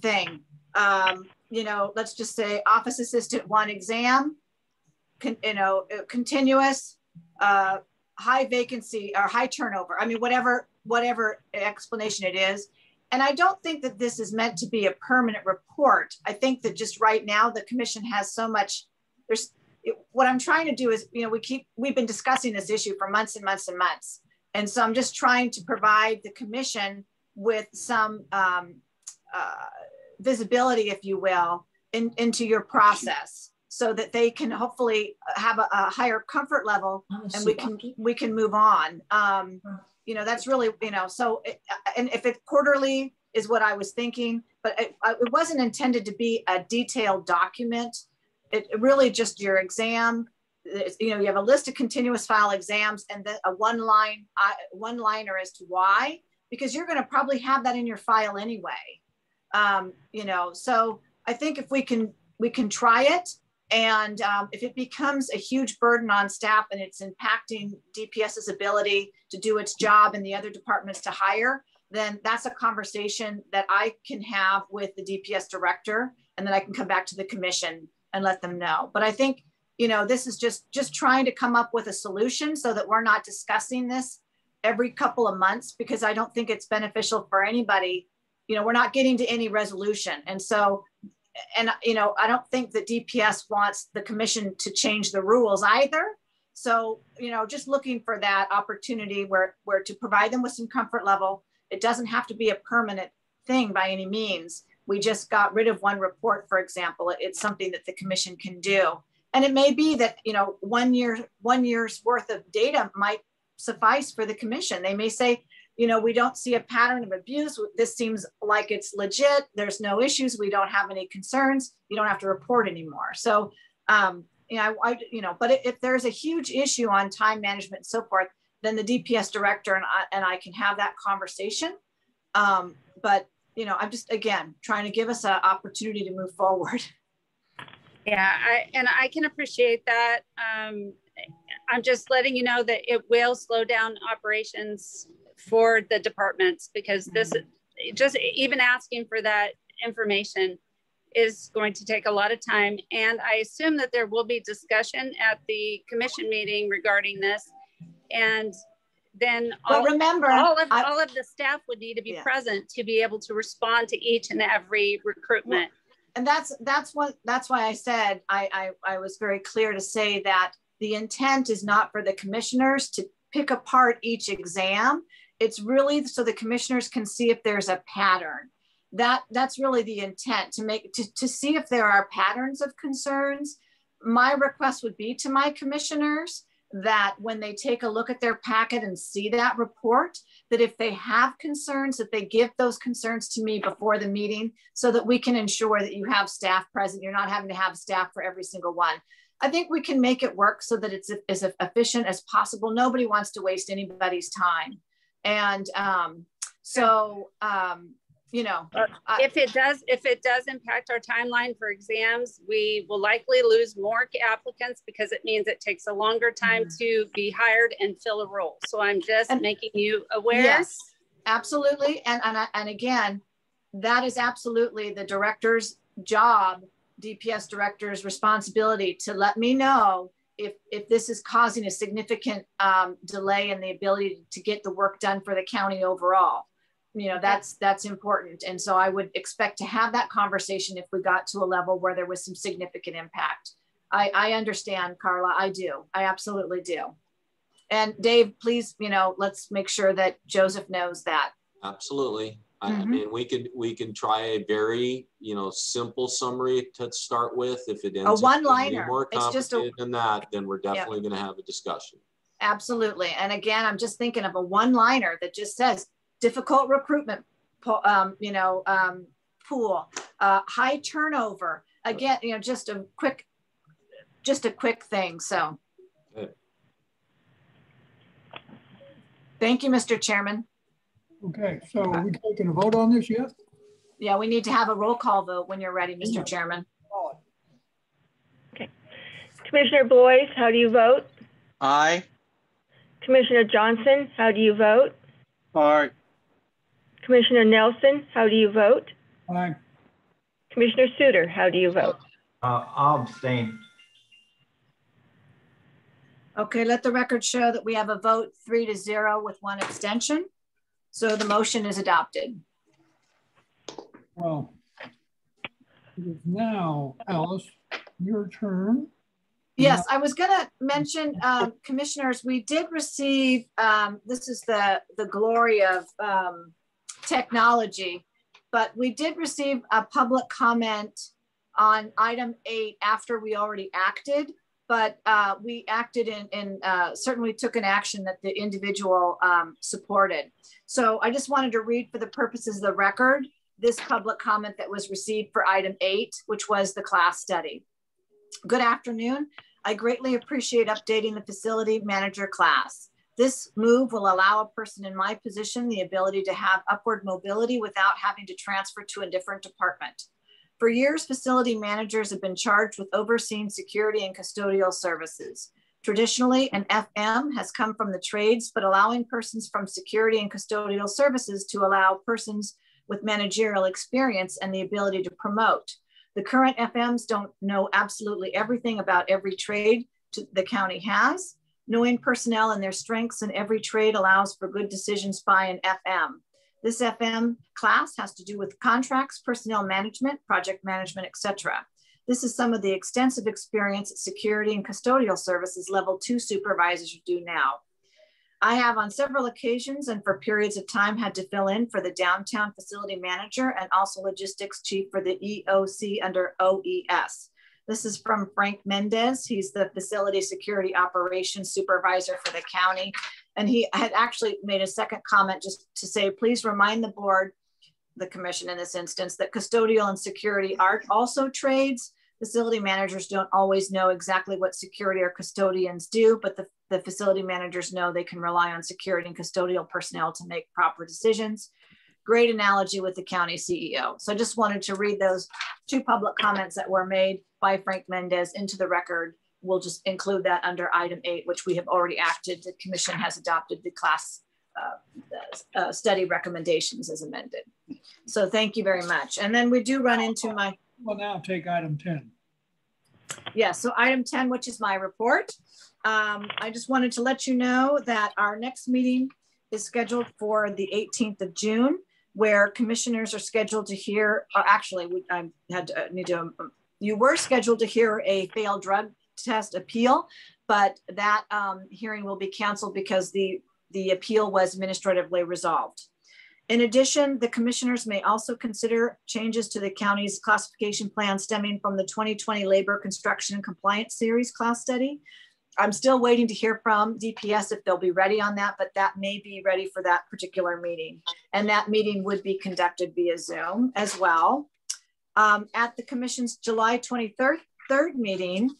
thing. Let's just say office assistant 1 exam, continuous, high vacancy or high turnover. I mean, whatever explanation it is. And I don't think that this is meant to be a permanent report. I think that just right now the commission has so much, what I'm trying to do is, we've been discussing this issue for months and months and months. And so I'm just trying to provide the commission with some visibility, if you will, into your process, so that they can hopefully have a higher comfort level, and we can move on. That's really, and if it quarterly is what I was thinking, but it wasn't intended to be a detailed document. It really just your exam. You have a list of continuous file exams and then a one-liner as to why, because you're going to probably have that in your file anyway. So I think if we can try it, and if it becomes a huge burden on staff and it's impacting DPS's ability to do its job and the other departments to hire, then that's a conversation that I can have with the DPS director, and then I can come back to the commission and let them know. But I think, this is just trying to come up with a solution so that we're not discussing this every couple of months, because I don't think it's beneficial for anybody. We're not getting to any resolution. And so, I don't think that DPS wants the commission to change the rules either. So, you know, just looking for that opportunity where to provide them with some comfort level. It doesn't have to be a permanent thing by any means. We just got rid of one report, for example. It's something that the commission can do. And it may be that, you know, 1 year's worth of data might suffice for the commission. They may say, you know, we don't see a pattern of abuse. This seems like it's legit. There's no issues. We don't have any concerns. You don't have to report anymore. So, you know, but if there's a huge issue on time management and so forth, then the DPS director and I can have that conversation. But, you know, I'm just, again, trying to give us an opportunity to move forward. Yeah, I can appreciate that. I'm just letting you know that it will slow down operations for the departments, because this, just even asking for that information is going to take a lot of time. And I assume that there will be discussion at the commission meeting regarding this. And then all of the staff would need to be present to be able to respond to each and every recruitment. And that's why I said I was very clear to say that the intent is not for the commissioners to pick apart each exam. It's really so the commissioners can see if there's a pattern. That's really the intent, to see if there are patterns of concerns. My request would be to my commissioners that when they take a look at their packet and see that report, that if they have concerns, that they give those concerns to me before the meeting so that we can ensure that you have staff present. You're not having to have staff for every single one. I think we can make it work so that it's as efficient as possible. Nobody wants to waste anybody's time. And you know, if it does impact our timeline for exams, we will likely lose more applicants because it means it takes a longer time to be hired and fill a role. So I'm just making you aware. Yes, absolutely. And again, that is absolutely the director's job, DPS director's responsibility to let me know if this is causing a significant delay in the ability to get the work done for the county overall. You know, that's important. And so I would expect to have that conversation if we got to a level where there was some significant impact. I understand, Carla, I do. I absolutely do. And Dave, please, you know, let's make sure that Joseph knows that. Absolutely. I mean, we can try a very, you know, simple summary to start with. If it ends a one-liner, up more complicated than that, then we're definitely going to have a discussion. Absolutely. And again, I'm just thinking of a one-liner that just says difficult recruitment, you know, pool, high turnover. Again, you know, just a quick thing. So, good. Thank you, Mr. Chairman. Okay, so are we taking a vote on this yet? Yeah, we need to have a roll call vote when you're ready, Mr. Chairman. Okay. Commissioner Blois, how do you vote? Aye. Commissioner Johnson, how do you vote? Aye. Commissioner Nelson, how do you vote? Aye. Commissioner Suter, how do you vote? I'll abstain. Okay, let the record show that we have a vote 3-0 with 1 abstention. So the motion is adopted. Well, it is now, Alice, your turn. Yes, I was going to mention, commissioners, we did receive, this is the glory of technology, but we did receive a public comment on item 8 after we already acted, but we acted in certainly took an action that the individual supported. So I just wanted to read for the purposes of the record, this public comment that was received for item 8, which was the class study. Good afternoon. I greatly appreciate updating the facility manager class. This move will allow a person in my position the ability to have upward mobility without having to transfer to a different department. For years, facility managers have been charged with overseeing security and custodial services. Traditionally, an FM has come from the trades, but allowing persons from security and custodial services to allow persons with managerial experience and the ability to promote. The current FMs don't know absolutely everything about every trade the county has. Knowing personnel and their strengths in every trade allows for good decisions by an FM. This FM class has to do with contracts, personnel management, project management, etc. This is some of the extensive experience that security and custodial services level 2 supervisors do now. I have on several occasions and for periods of time had to fill in for the downtown facility manager and also logistics chief for the EOC under OES. This is from Frank Mendez. He's the facility security operations supervisor for the county. And he had actually made a second comment just to say, please remind the board, the commission in this instance, that custodial and security are also trades. Facility managers don't always know exactly what security or custodians do, but the facility managers know they can rely on security and custodial personnel to make proper decisions. Great analogy with the county CEO. So I just wanted to read those 2 public comments that were made by Frank Mendez into the record. We'll just include that under item 8, which we have already acted. The commission has adopted the class study recommendations as amended. So thank you very much. And then we do run into my... We'll now take item 10. Yeah, so item 10, which is my report. I just wanted to let you know that our next meeting is scheduled for the 18th of June, where commissioners are scheduled to hear, you were scheduled to hear a failed drug test appeal, but that hearing will be canceled because the appeal was administratively resolved. In addition, the commissioners may also consider changes to the county's classification plan stemming from the 2020 Labor Construction and Compliance Series class study. I'm still waiting to hear from DPS if they'll be ready on that, but that may be ready for that particular meeting. And that meeting would be conducted via Zoom as well. At the commission's July 23rd meeting,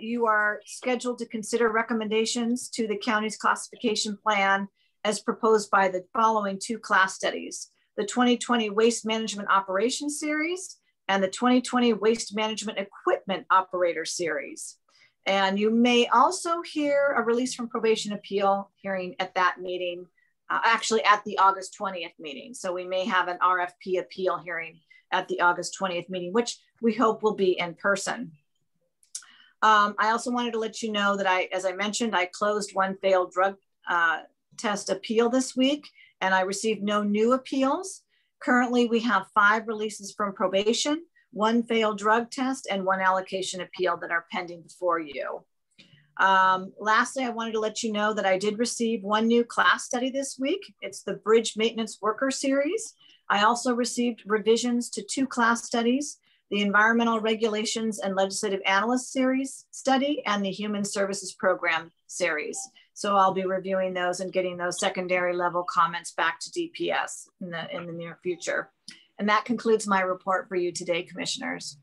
you are scheduled to consider recommendations to the county's classification plan as proposed by the following 2 class studies: the 2020 Waste Management Operations Series and the 2020 Waste Management Equipment Operator Series. And you may also hear a release from probation appeal hearing at that meeting, actually at the August 20th meeting. So we may have an RFP appeal hearing at the August 20th meeting, which we hope will be in person. I also wanted to let you know that as I mentioned, I closed 1 failed drug test appeal this week, and I received no new appeals. Currently, we have 5 releases from probation, 1 failed drug test, and 1 allocation appeal that are pending before you. Lastly, I wanted to let you know that I did receive 1 new class study this week. It's the Bridge Maintenance Worker Series. I also received revisions to 2 class studies, the Environmental Regulations and Legislative Analyst Series study and the Human Services Program Series. So I'll be reviewing those and getting those secondary level comments back to DPS in the near future. And that concludes my report for you today, commissioners.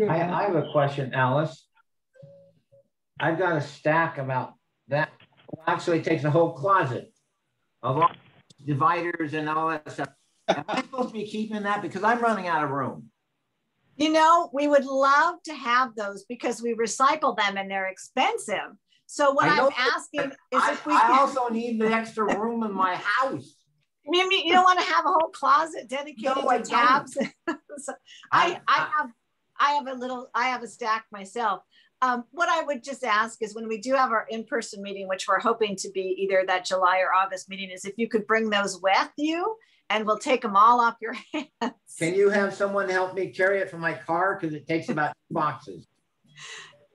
I have a question, Alice. I've got a stack about that. Well, actually, it takes a whole closet of all dividers and all that stuff. Am I supposed to be keeping that? Because I'm running out of room. You know, we would love to have those because we recycle them and they're expensive. So what I'm asking is if we can... I also need the extra room in my house. You don't want to have a whole closet dedicated to tabs? So I have a stack myself. What I would just ask is when we do have our in-person meeting, which we're hoping to be either that July or August meeting, is if you could bring those with you and we'll take them all off your hands. Can you have someone help me carry it from my car? Because it takes about 2 boxes.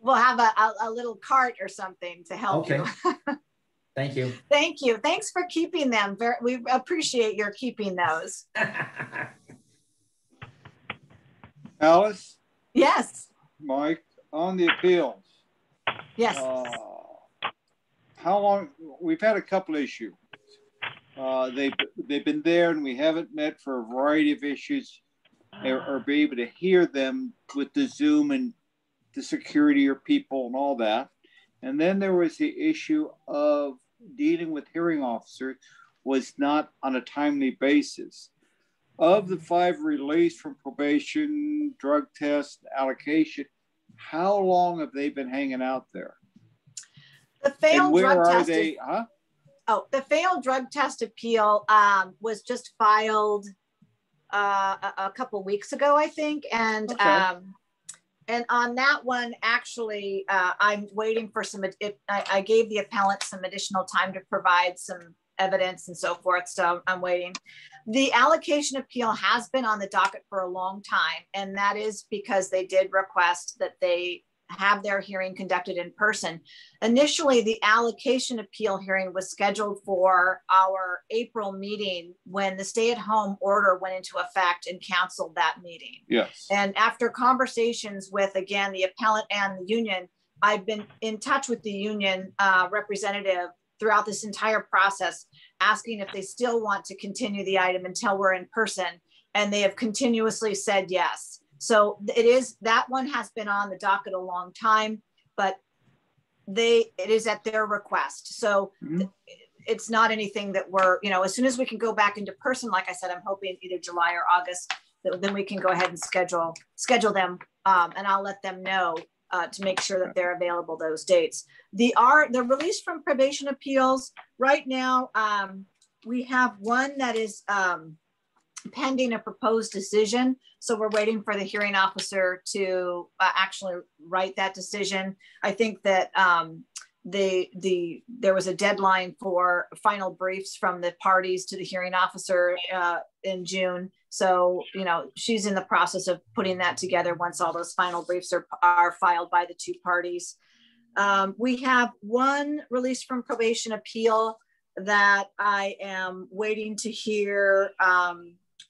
We'll have a little cart or something to help you. Thank you. Thank you. Thanks for keeping them. We appreciate your keeping those. Alice? Yes. Mike, on the appeals. Yes. How long? We've had a couple issues. They've been there and we haven't met for a variety of issues or be able to hear them with the Zoom and the security or people and all that. And then there was the issue of dealing with hearing officers was not on a timely basis. Of the 5 released from probation, drug test, allocation, how long have they been hanging out there? The failed drug test. The failed drug test appeal was just filed a couple weeks ago, I think. And and on that one, actually, I'm waiting for I gave the appellant some additional time to provide some evidence and so forth. So I'm waiting. The allocation appeal has been on the docket for a long time, and that is because they did request that they have their hearing conducted in person. Initially, the allocation appeal hearing was scheduled for our April meeting when the stay-at-home order went into effect and canceled that meeting. Yes. And after conversations with, again, the appellant and the union, I've been in touch with the union representative throughout this entire process, asking if they still want to continue the item until we're in person. And they have continuously said yes. So that one has been on the docket a long time, but it is at their request. So it's not anything that we're, as soon as we can go back into person, like I said, I'm hoping either July or August, then we can go ahead and schedule them. And I'll let them know to make sure that they're available those dates. The release from probation appeals right now, we have one that is pending a proposed decision. So we're waiting for the hearing officer to actually write that decision. I think that there was a deadline for final briefs from the parties to the hearing officer in June. So, she's in the process of putting that together once all those final briefs are filed by the two parties. We have one release from probation appeal that I am waiting to hear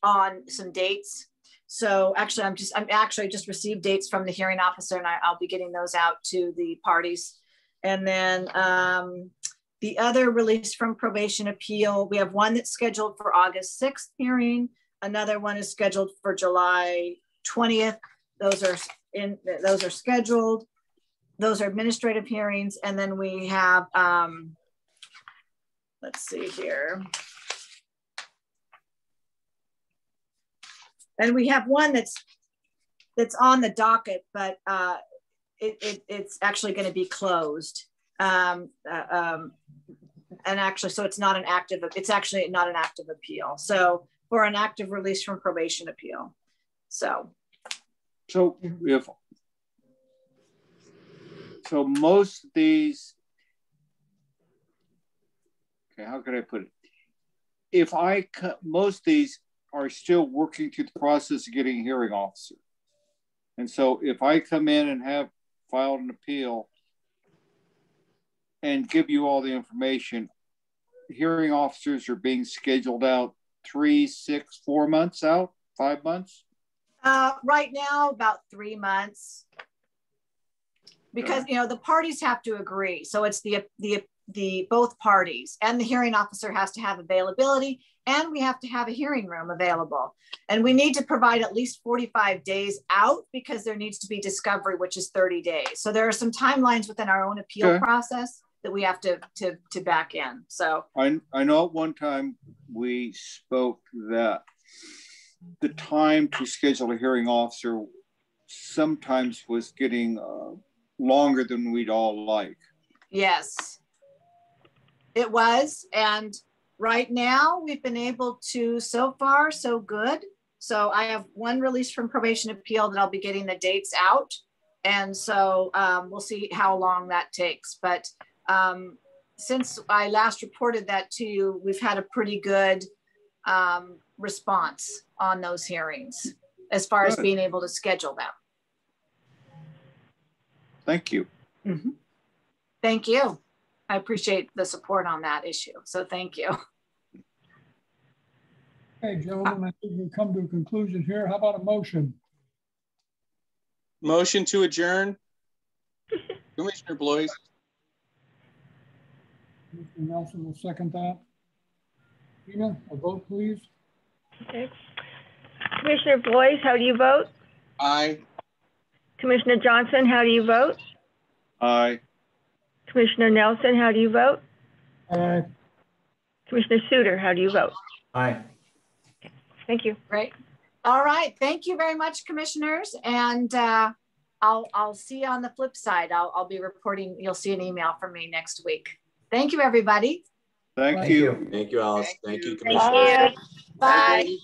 on some dates. So actually, I'm actually just received dates from the hearing officer, and I'll be getting those out to the parties. And then the other release from probation appeal, we have one that's scheduled for August 6th hearing. Another one is scheduled for July 20th. Those are scheduled. Those are administrative hearings. And then we have, let's see here. And we have one that's on the docket, but it's actually going to be closed. And actually, so it's not an active. It's actually not an active appeal. So for an active release from probation appeal. So most of these. Okay, how can I put it? Most of these are still working through the process of getting a hearing officer. And so if I come in and have filed an appeal and give you all the information, hearing officers are being scheduled out 3, 6, 4 months out, 5 months? Right now, about 3 months. Because, the parties have to agree. So it's the both parties, and the hearing officer has to have availability, and we have to have a hearing room available. And we need to provide at least 45 days out because there needs to be discovery, which is 30 days. So there are some timelines within our own appeal process that we have to back in. So I know at one time we spoke that the time to schedule a hearing officer sometimes was getting longer than we'd all like. Yes, it was. And right now we've been able to, so far, so good. So I have one release from probation appeal that I'll be getting the dates out. And so we'll see how long that takes. But since I last reported that to you, we've had a pretty good response on those hearings as far as being able to schedule them. Thank you. Mm-hmm. Thank you. I appreciate the support on that issue. So thank you. Okay, gentlemen, I think we've come to a conclusion here. How about a motion? Motion to adjourn. Commissioner Blois. Commissioner Nelson will second that. Tina, a vote, please. Okay. Commissioner Blois, how do you vote? Aye. Commissioner Johnson, how do you vote? Aye. Commissioner Nelson, how do you vote? Aye. Commissioner Suter, how do you vote? Aye. Okay. Thank you. Great. All right. Thank you very much, commissioners. And I'll see you on the flip side. I'll be reporting. You'll see an email from me next week. Thank you, everybody. Thank you. Thank you, Alice. Thank you, Commissioner. Bye.